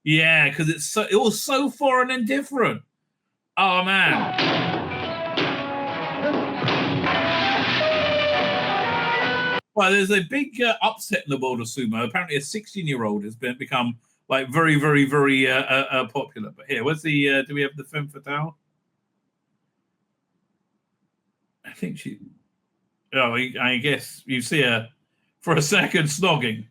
Yeah, because it was so foreign and different. Oh man. Well, there's a big upset in the world of sumo. Apparently, a 16-year-old has become like very, very, very popular. But here, where's the? Do we have the femme fatale? I think she. Oh, I guess you see her for a second snogging.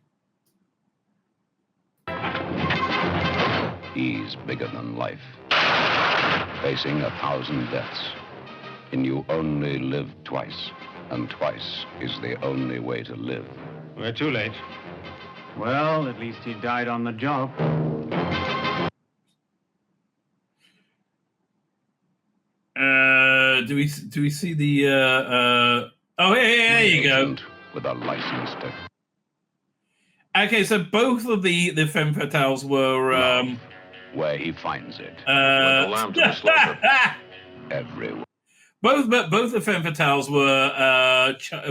He's bigger than life, facing 1,000 deaths. And you only live twice, and twice is the only way to live. We're too late. Well, at least he died on the job. Do we see the? Oh, yeah, there you go. With a license to. Okay, so both of the femme fatales were where he finds it. Everywhere. Both the femme fatales were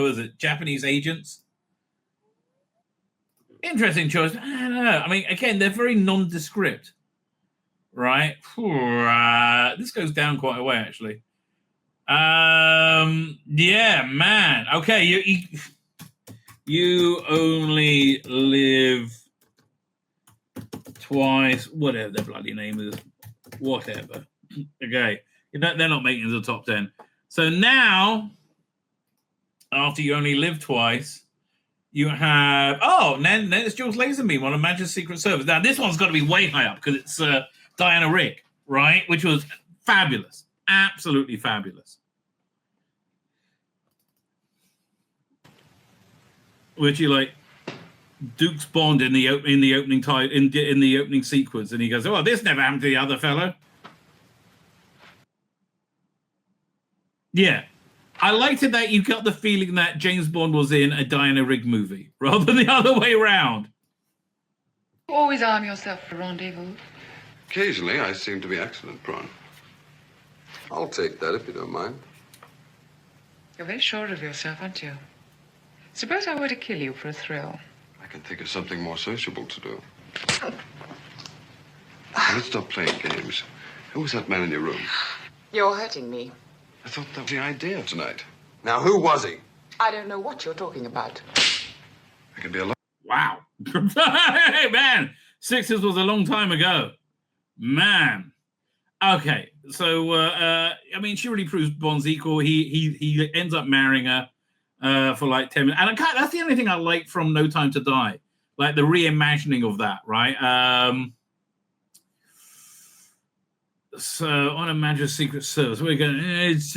was it Japanese agents? Interesting choice. I don't know. I mean, again, they're very nondescript, right? This goes down quite a way, actually. Yeah, man. Okay, you only live twice. Whatever the bloody name is. Whatever. Okay. They're not making the top 10. So now, after You Only Live Twice, you have... Oh, then it's Jules Lazenby, one of Manchester's Secret Service. Now, this one's got to be way high up because it's Diana Rigg, right? Which was fabulous. Absolutely fabulous. Which you like Duke's Bond in the opening sequence, and he goes, "Oh, this never happened to the other fellow." Yeah, I liked it that you got the feeling that James Bond was in a Diana Rigg movie rather than the other way around. You always arm yourself for rendezvous. Occasionally, I seem to be excellent, Prawn. I'll take that if you don't mind. You're very sure of yourself, aren't you? Suppose I were to kill you for a thrill. I can think of something more sociable to do. Let's stop playing games. Who was that man in your room? You're hurting me. I thought that was the idea of tonight. Now, who was he? I don't know what you're talking about. I can be a lot. Wow. Hey, man. Sixes was a long time ago. Man. Okay. So, I mean, she really proves Bond's equal. He ends up marrying her for like 10 minutes. And that's the only thing I like from No Time to Die. Like the reimagining of that, right? So on a manager Secret Service, we're going. It's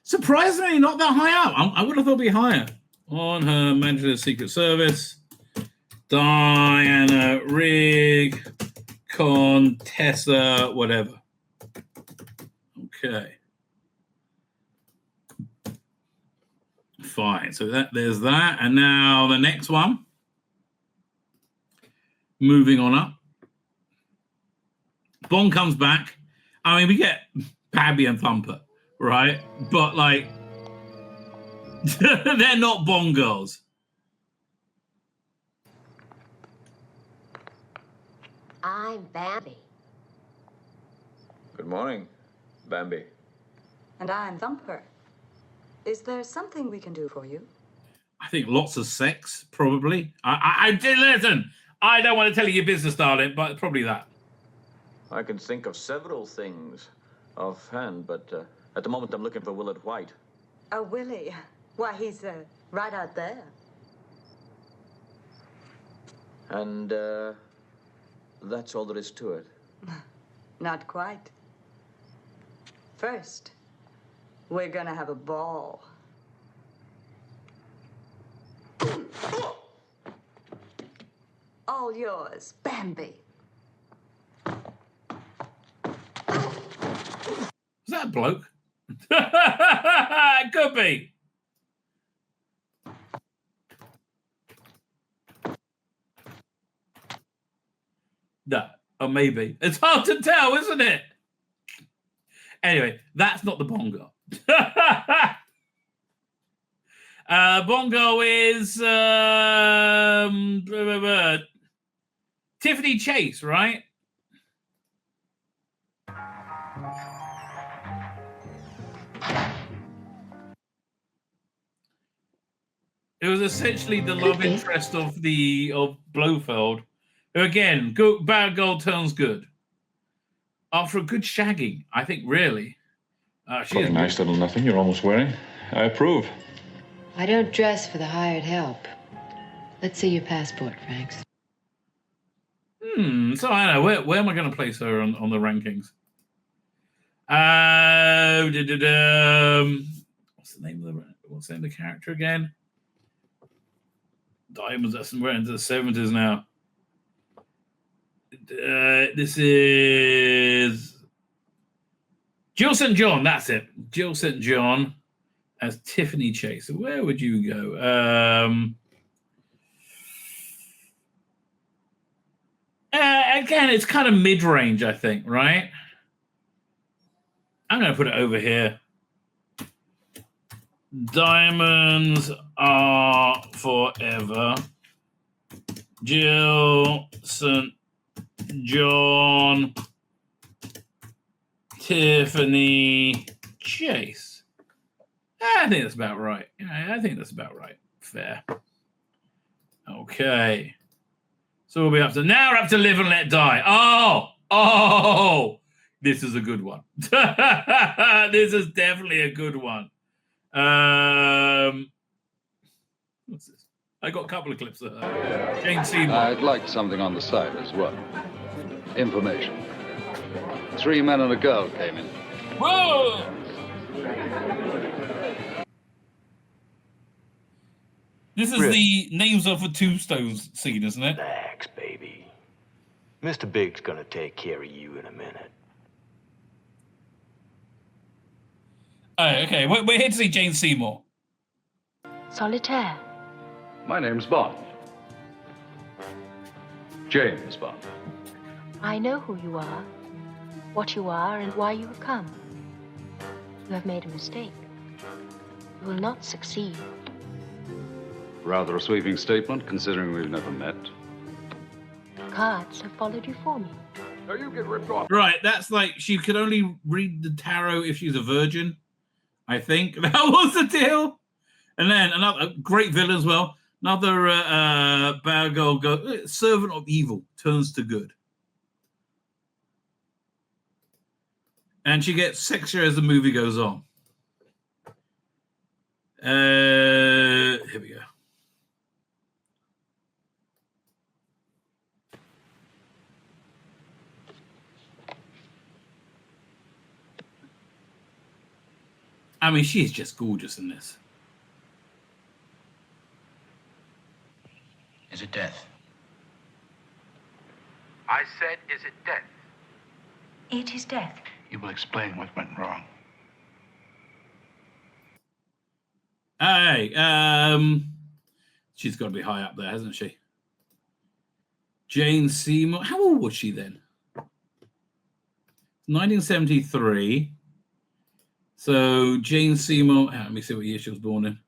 surprisingly not that high up. I would have thought it'd be higher. On her manager Secret Service, Diana Rigg, Contessa, whatever. Okay. Fine. So there's that. And now the next one. Moving on up. Bond comes back. I mean, we get Pabby and Thumper, right? But, like, they're not Bond girls. I'm Bambi. Good morning, Bambi. And I'm Thumper. Is there something we can do for you? I think lots of sex, probably. I did listen. I don't want to tell you your business, darling, but probably that. I can think of several things offhand, but at the moment I'm looking for Willard White. Oh, Willie. Why, he's right out there. And that's all there is to it. Not quite. First, we're gonna have a ball. All yours, Bambi. Is that a bloke? It could be. No, or maybe. It's hard to tell, isn't it? Anyway, that's not the Bongo. Bongo is Tiffany Chase, right? It was essentially the love interest of Blofeld, who again, bad girl turns good after a good shagging. I think really. She's a nice little nothing you're almost wearing. I approve. I don't dress for the hired help. Let's see your passport, Franks. So I don't know where am I going to place her on the rankings? What's the name of the character again? Diamonds. We're into the 70s now. This is Jill St. John. That's it. Jill St. John as Tiffany Chase. So where would you go? Again, it's kind of mid-range, I think, right? I'm going to put it over here. Diamonds are forever. Jill St. John. Tiffany Chase. I think that's about right. I think that's about right. Fair. Okay. So we'll be up to now. We're up to Live and Let Die. Oh, this is a good one. This is definitely a good one. What's this? I got a couple of clips of her. Jane Seymour. I'd like something on the side as well. Information. 3 men and a girl came in. Whoa! This is the Names of a Tombstones scene, isn't it? Relax, baby. Mr. Big's gonna take care of you in a minute. Oh, okay. We're here to see Jane Seymour. Solitaire. My name's Bond. James Bond. I know who you are, what you are, and why you have come. You have made a mistake. You will not succeed. Rather a sweeping statement, considering we've never met. Cards have followed you for me. So you get ripped off. Right, that's like she could only read the tarot if she's a virgin. I think that was the deal. And then another great villain as well. Another bad girl, servant of evil, turns to good. And she gets sexier as the movie goes on. Here we go. I mean, she is just gorgeous in this. Is it death? I said, is it death? It is death. You will explain what went wrong. Hey, she's got to be high up there, hasn't she? Jane Seymour. How old was she then? 1973. So Jane Seymour. Let me see what year she was born in.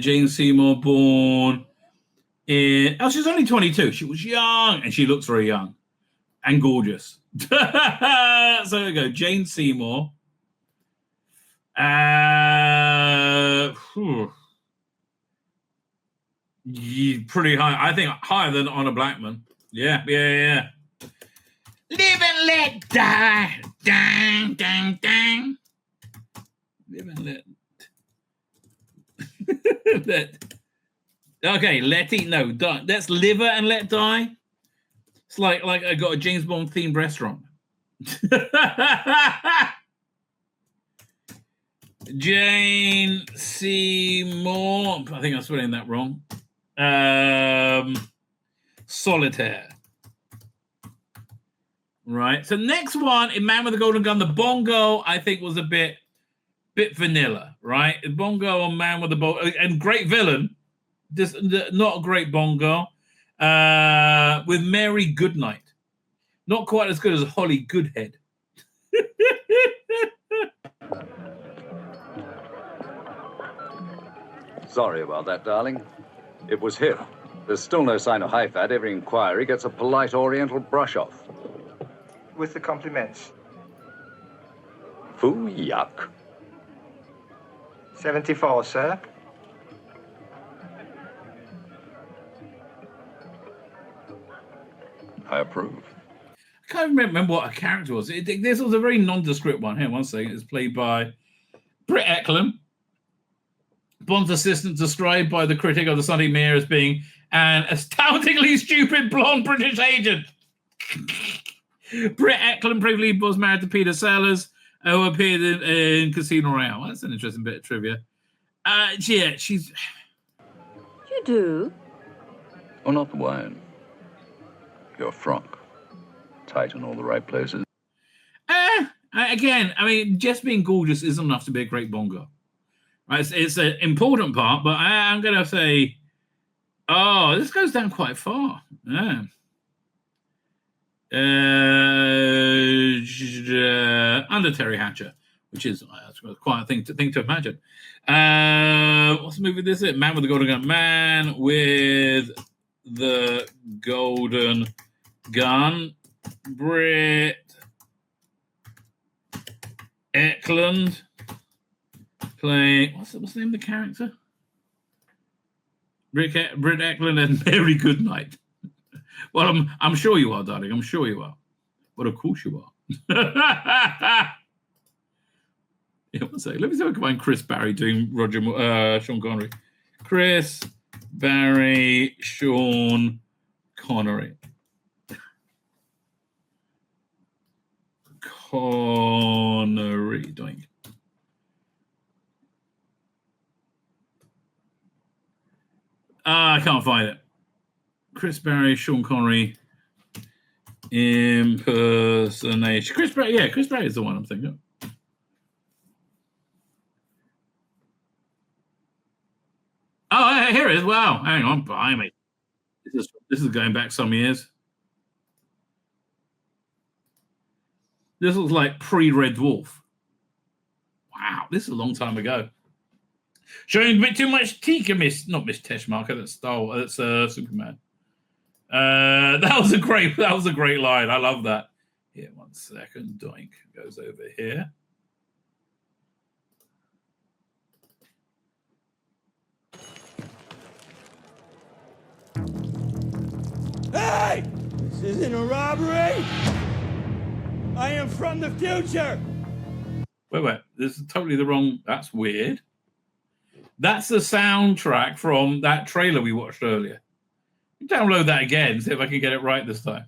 Jane Seymour born in. Oh, she's only 22. She was young, and she looks very young and gorgeous. So there we go. Jane Seymour. Pretty high. I think higher than Honor Blackman. Yeah. Live and let die. Dang, dang, dang. Live and let. Okay, let it. No, die. That's liver and let die. It's like I got a James Bond themed restaurant. Jane Seymour. I think I'm spelling that wrong. Solitaire. Right. So next one, in Man with the Golden Gun, the bongo, I think was a bit vanilla, right? The bongo on Man with the bongo, and great villain, just not a great bongo. With Mary Goodnight, not quite as good as Holly Goodhead. Sorry about that, darling. It was here. There's still no sign of high fat. Every inquiry gets a polite Oriental brush off. With the compliments. Foo yuck. 74, sir. I approve. I can't remember what her character was. This was a very nondescript one. Here, one second. It's played by Britt Eklund. Bond's assistant, described by the critic of the Sunday Mirror as being an astoundingly stupid blonde British agent. Britt Eklund previously was married to Peter Sellers, who appeared in Casino Royale. That's an interesting bit of trivia. Yeah, she's... You do? Oh, not the wine. Your frock. Tight in all the right places. Again, I mean, just being gorgeous isn't enough to be a great bongo. Right? It's an important part, but I'm going to say, oh, this goes down quite far. Yeah. Under Terry Hatcher, which is quite a thing to imagine. What's the movie this is? Man with the Golden Gun. Man with the Golden Gun. Britt Eklund playing. What's the name of the character? Britt Eklund and Mary Goodnight. Well, I'm sure you are, darling. I'm sure you are. But of course you are. Yeah, one second. Let me see if I can find Chris Barry doing Sean Connery. Chris Barry, Sean Connery. Connery doing. I can't find it. Chris Barry, Sean Connery impersonation. Chris Barry, yeah, Chris Barry is the one I'm thinking of. Oh, here it is. Wow. Hang on, blimey. This is going back some years. This looks like pre-Red Dwarf. Wow, this is a long time ago. Showing a bit too much Tika, not Miss Teschmacher. That's Superman. That was a great line. I love that. Here, one second. Doink goes over here. Hey! This isn't a robbery! I am from the future! Wait. This is totally the wrong... That's weird. That's the soundtrack from that trailer we watched earlier. Download that again, see if I can get it right this time.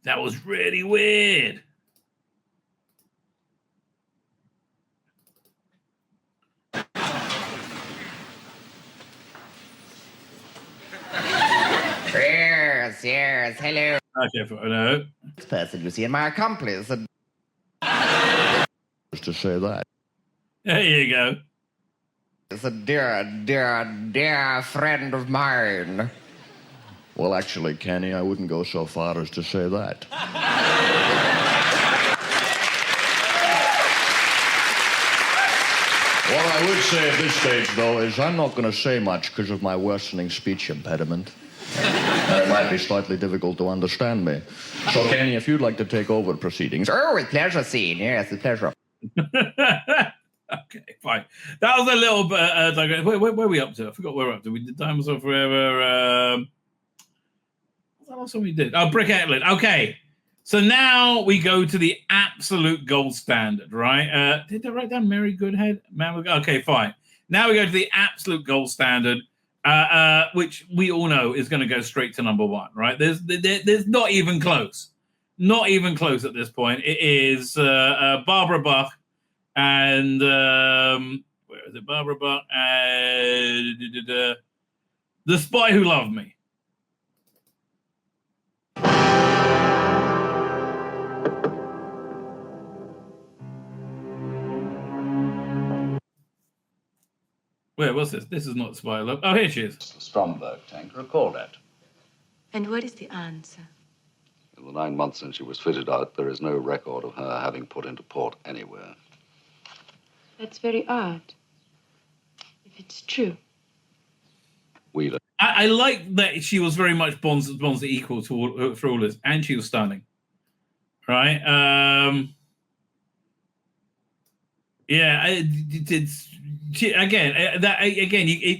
That was really weird. Yes, hello. Okay, no. This person you see in my accomplice. To say that. There you go. It's a dear friend of mine. Well, actually, Kenny, I wouldn't go so far as to say that. What I would say at this stage, though, is I'm not going to say much because of my worsening speech impediment. It might be slightly difficult to understand me. So, Kenny, if you'd like to take over proceedings. Oh, with pleasure, scene. Yes, with pleasure. Okay, fine. That was a little bit. Where are we up to? I forgot where we're up to. We did Dinosaur Forever. What's the last one we did? Oh, Brick Etlin. Okay. So now we go to the absolute gold standard, right? Did I write down Mary Goodhead? Okay, fine. Now we go to the absolute gold standard, which we all know is going to go straight to number one, right? There's not even close. Not even close at this point. It is Barbara Bach and where is it? Barbara Bach and The Spy Who Loved Me. Where was this? This is not Spy Who Loved. Oh, here she is. The Stromberg tank. Recall that. And what is the answer? In the 9 months since she was fitted out, there is no record of her having put into port anywhere. That's very odd. If it's true. Wheeler. I like that she was very much Bond's equal to for all this, and she was stunning. Right? Yeah,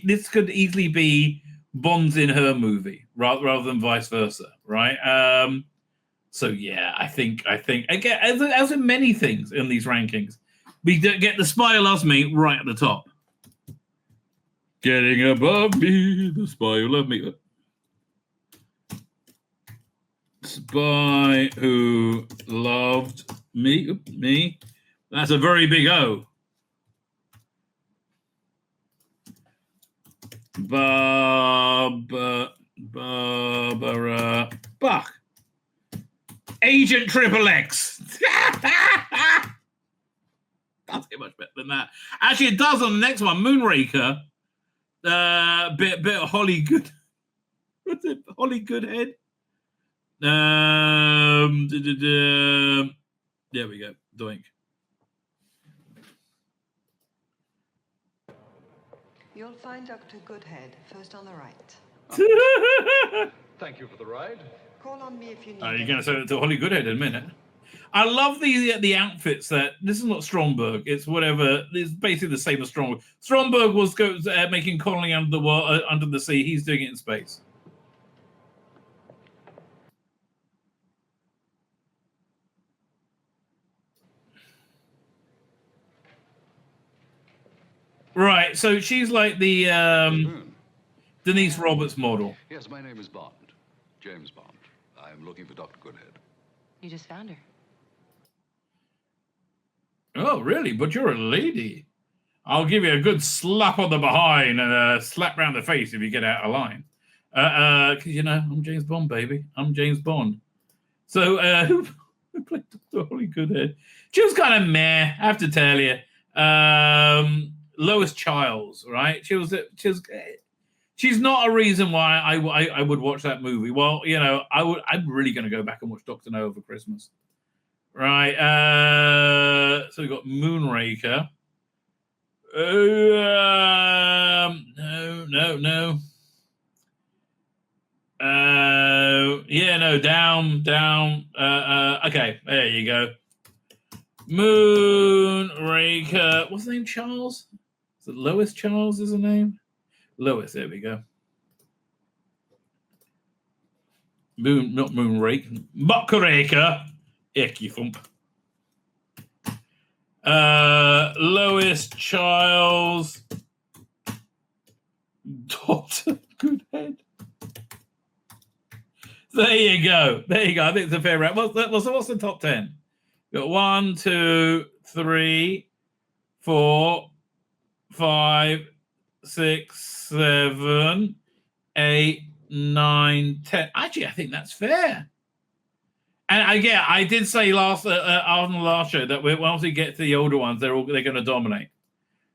this could easily be Bond's in her movie rather than vice versa, right? So yeah, I think again, as in many things in these rankings, we get The Spy Who Loves Me right at the top. Getting above me, The Spy Who Loved Me. Spy Who Loved Me. Me. That's a very big O. Barbara Bach. Agent Triple X. Does get much better than that. Actually, it does on the next one. Moonraker. Bit of Holly Good. What's it? Holly Goodhead. There we go. Doink. You'll find Dr. Goodhead first on the right. Thank you for the ride. Call on me if you need You're going to say it to Holly Goodhead in a minute. I love the outfits that this is not Stromberg. It's whatever. It's basically the same as Stromberg. Stromberg was making Connolly under the sea. He's doing it in space. Right. So she's like the Denise Roberts model. Yes, my name is Bond. James Bond. I'm looking for Dr. Goodhead. You just found her. Oh, really? But you're a lady. I'll give you a good slap on the behind and a slap round the face if you get out of line. Because, I'm James Bond, baby. I'm James Bond. So, who played Dr. Holly Goodhead? She was kind of meh, I have to tell you. Lois Childs, right? She's not a reason why I would watch that movie. Well, I'm really going to go back and watch Dr. No over Christmas. Right. So we've got Moonraker. No. Down. Okay, there you go. Moonraker. What's the name? Charles? Is it Lois Charles is her name? Lois, there we go. Not Moonraker. Muckraker. Icky thump. Lois Childs. Dr. Goodhead. There you go. There you go. I think it's a fair round. What's the top 10? Got 1, 2, 3, 4, 5, 6, 7, 8, 9, 10. Actually, I think that's fair. And again, I did say on the last show that once we get to the older ones, they're going to dominate,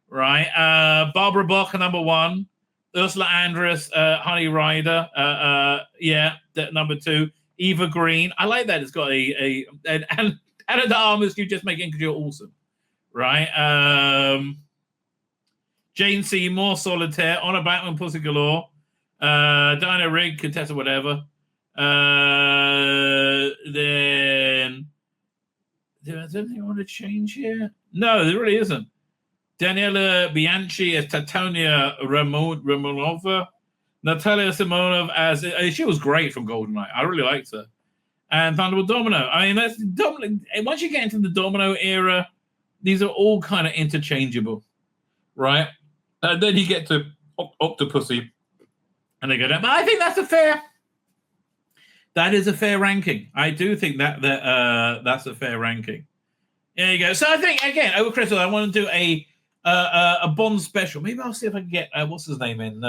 right? Barbara Bach, number 1. Ursula Andress, Honey Rider, number 2. Eva Green, I like that. It's got and Anna de Armas, you just making because you're awesome, right? Jane Seymour, Solitaire, Honor Batman, Pussy Galore, Dinah Rigg, Contessa, whatever. Then, is there anything I want to change here? No, there really isn't. Daniela Bianchi as Tatonia Ramonova. Natalia Simonov as... she was great from GoldenEye. I really liked her. And Thunderbolt Domino. I mean, that's Domino. Once you get into the Domino era, these are all kind of interchangeable, right? And then you get to Octopussy, and they go down. But I think that's that is a fair ranking. I do think that's a fair ranking. There you go. So I think, again, over Christmas, I want to do a Bond special. Maybe I'll see if I can get what's his name in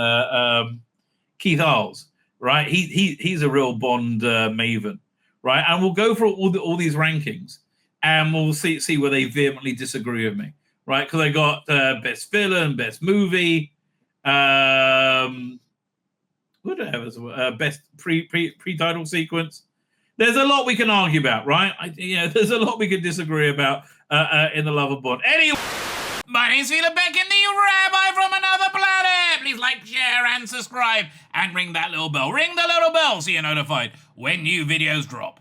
Keith Arles, right? He's a real Bond maven, right? And we'll go for all these rankings, and we'll see where they vehemently disagree with me, right? Because I got best villain, best movie, what do I have as best pre-title sequence. There's a lot we can argue about, right? There's a lot we can disagree about in the love of Bond. Anyway. My name's Tzvi Lebetkin, the Rabbi from another planet. Please like, share, and subscribe, and ring that little bell. Ring the little bell so you're notified when new videos drop.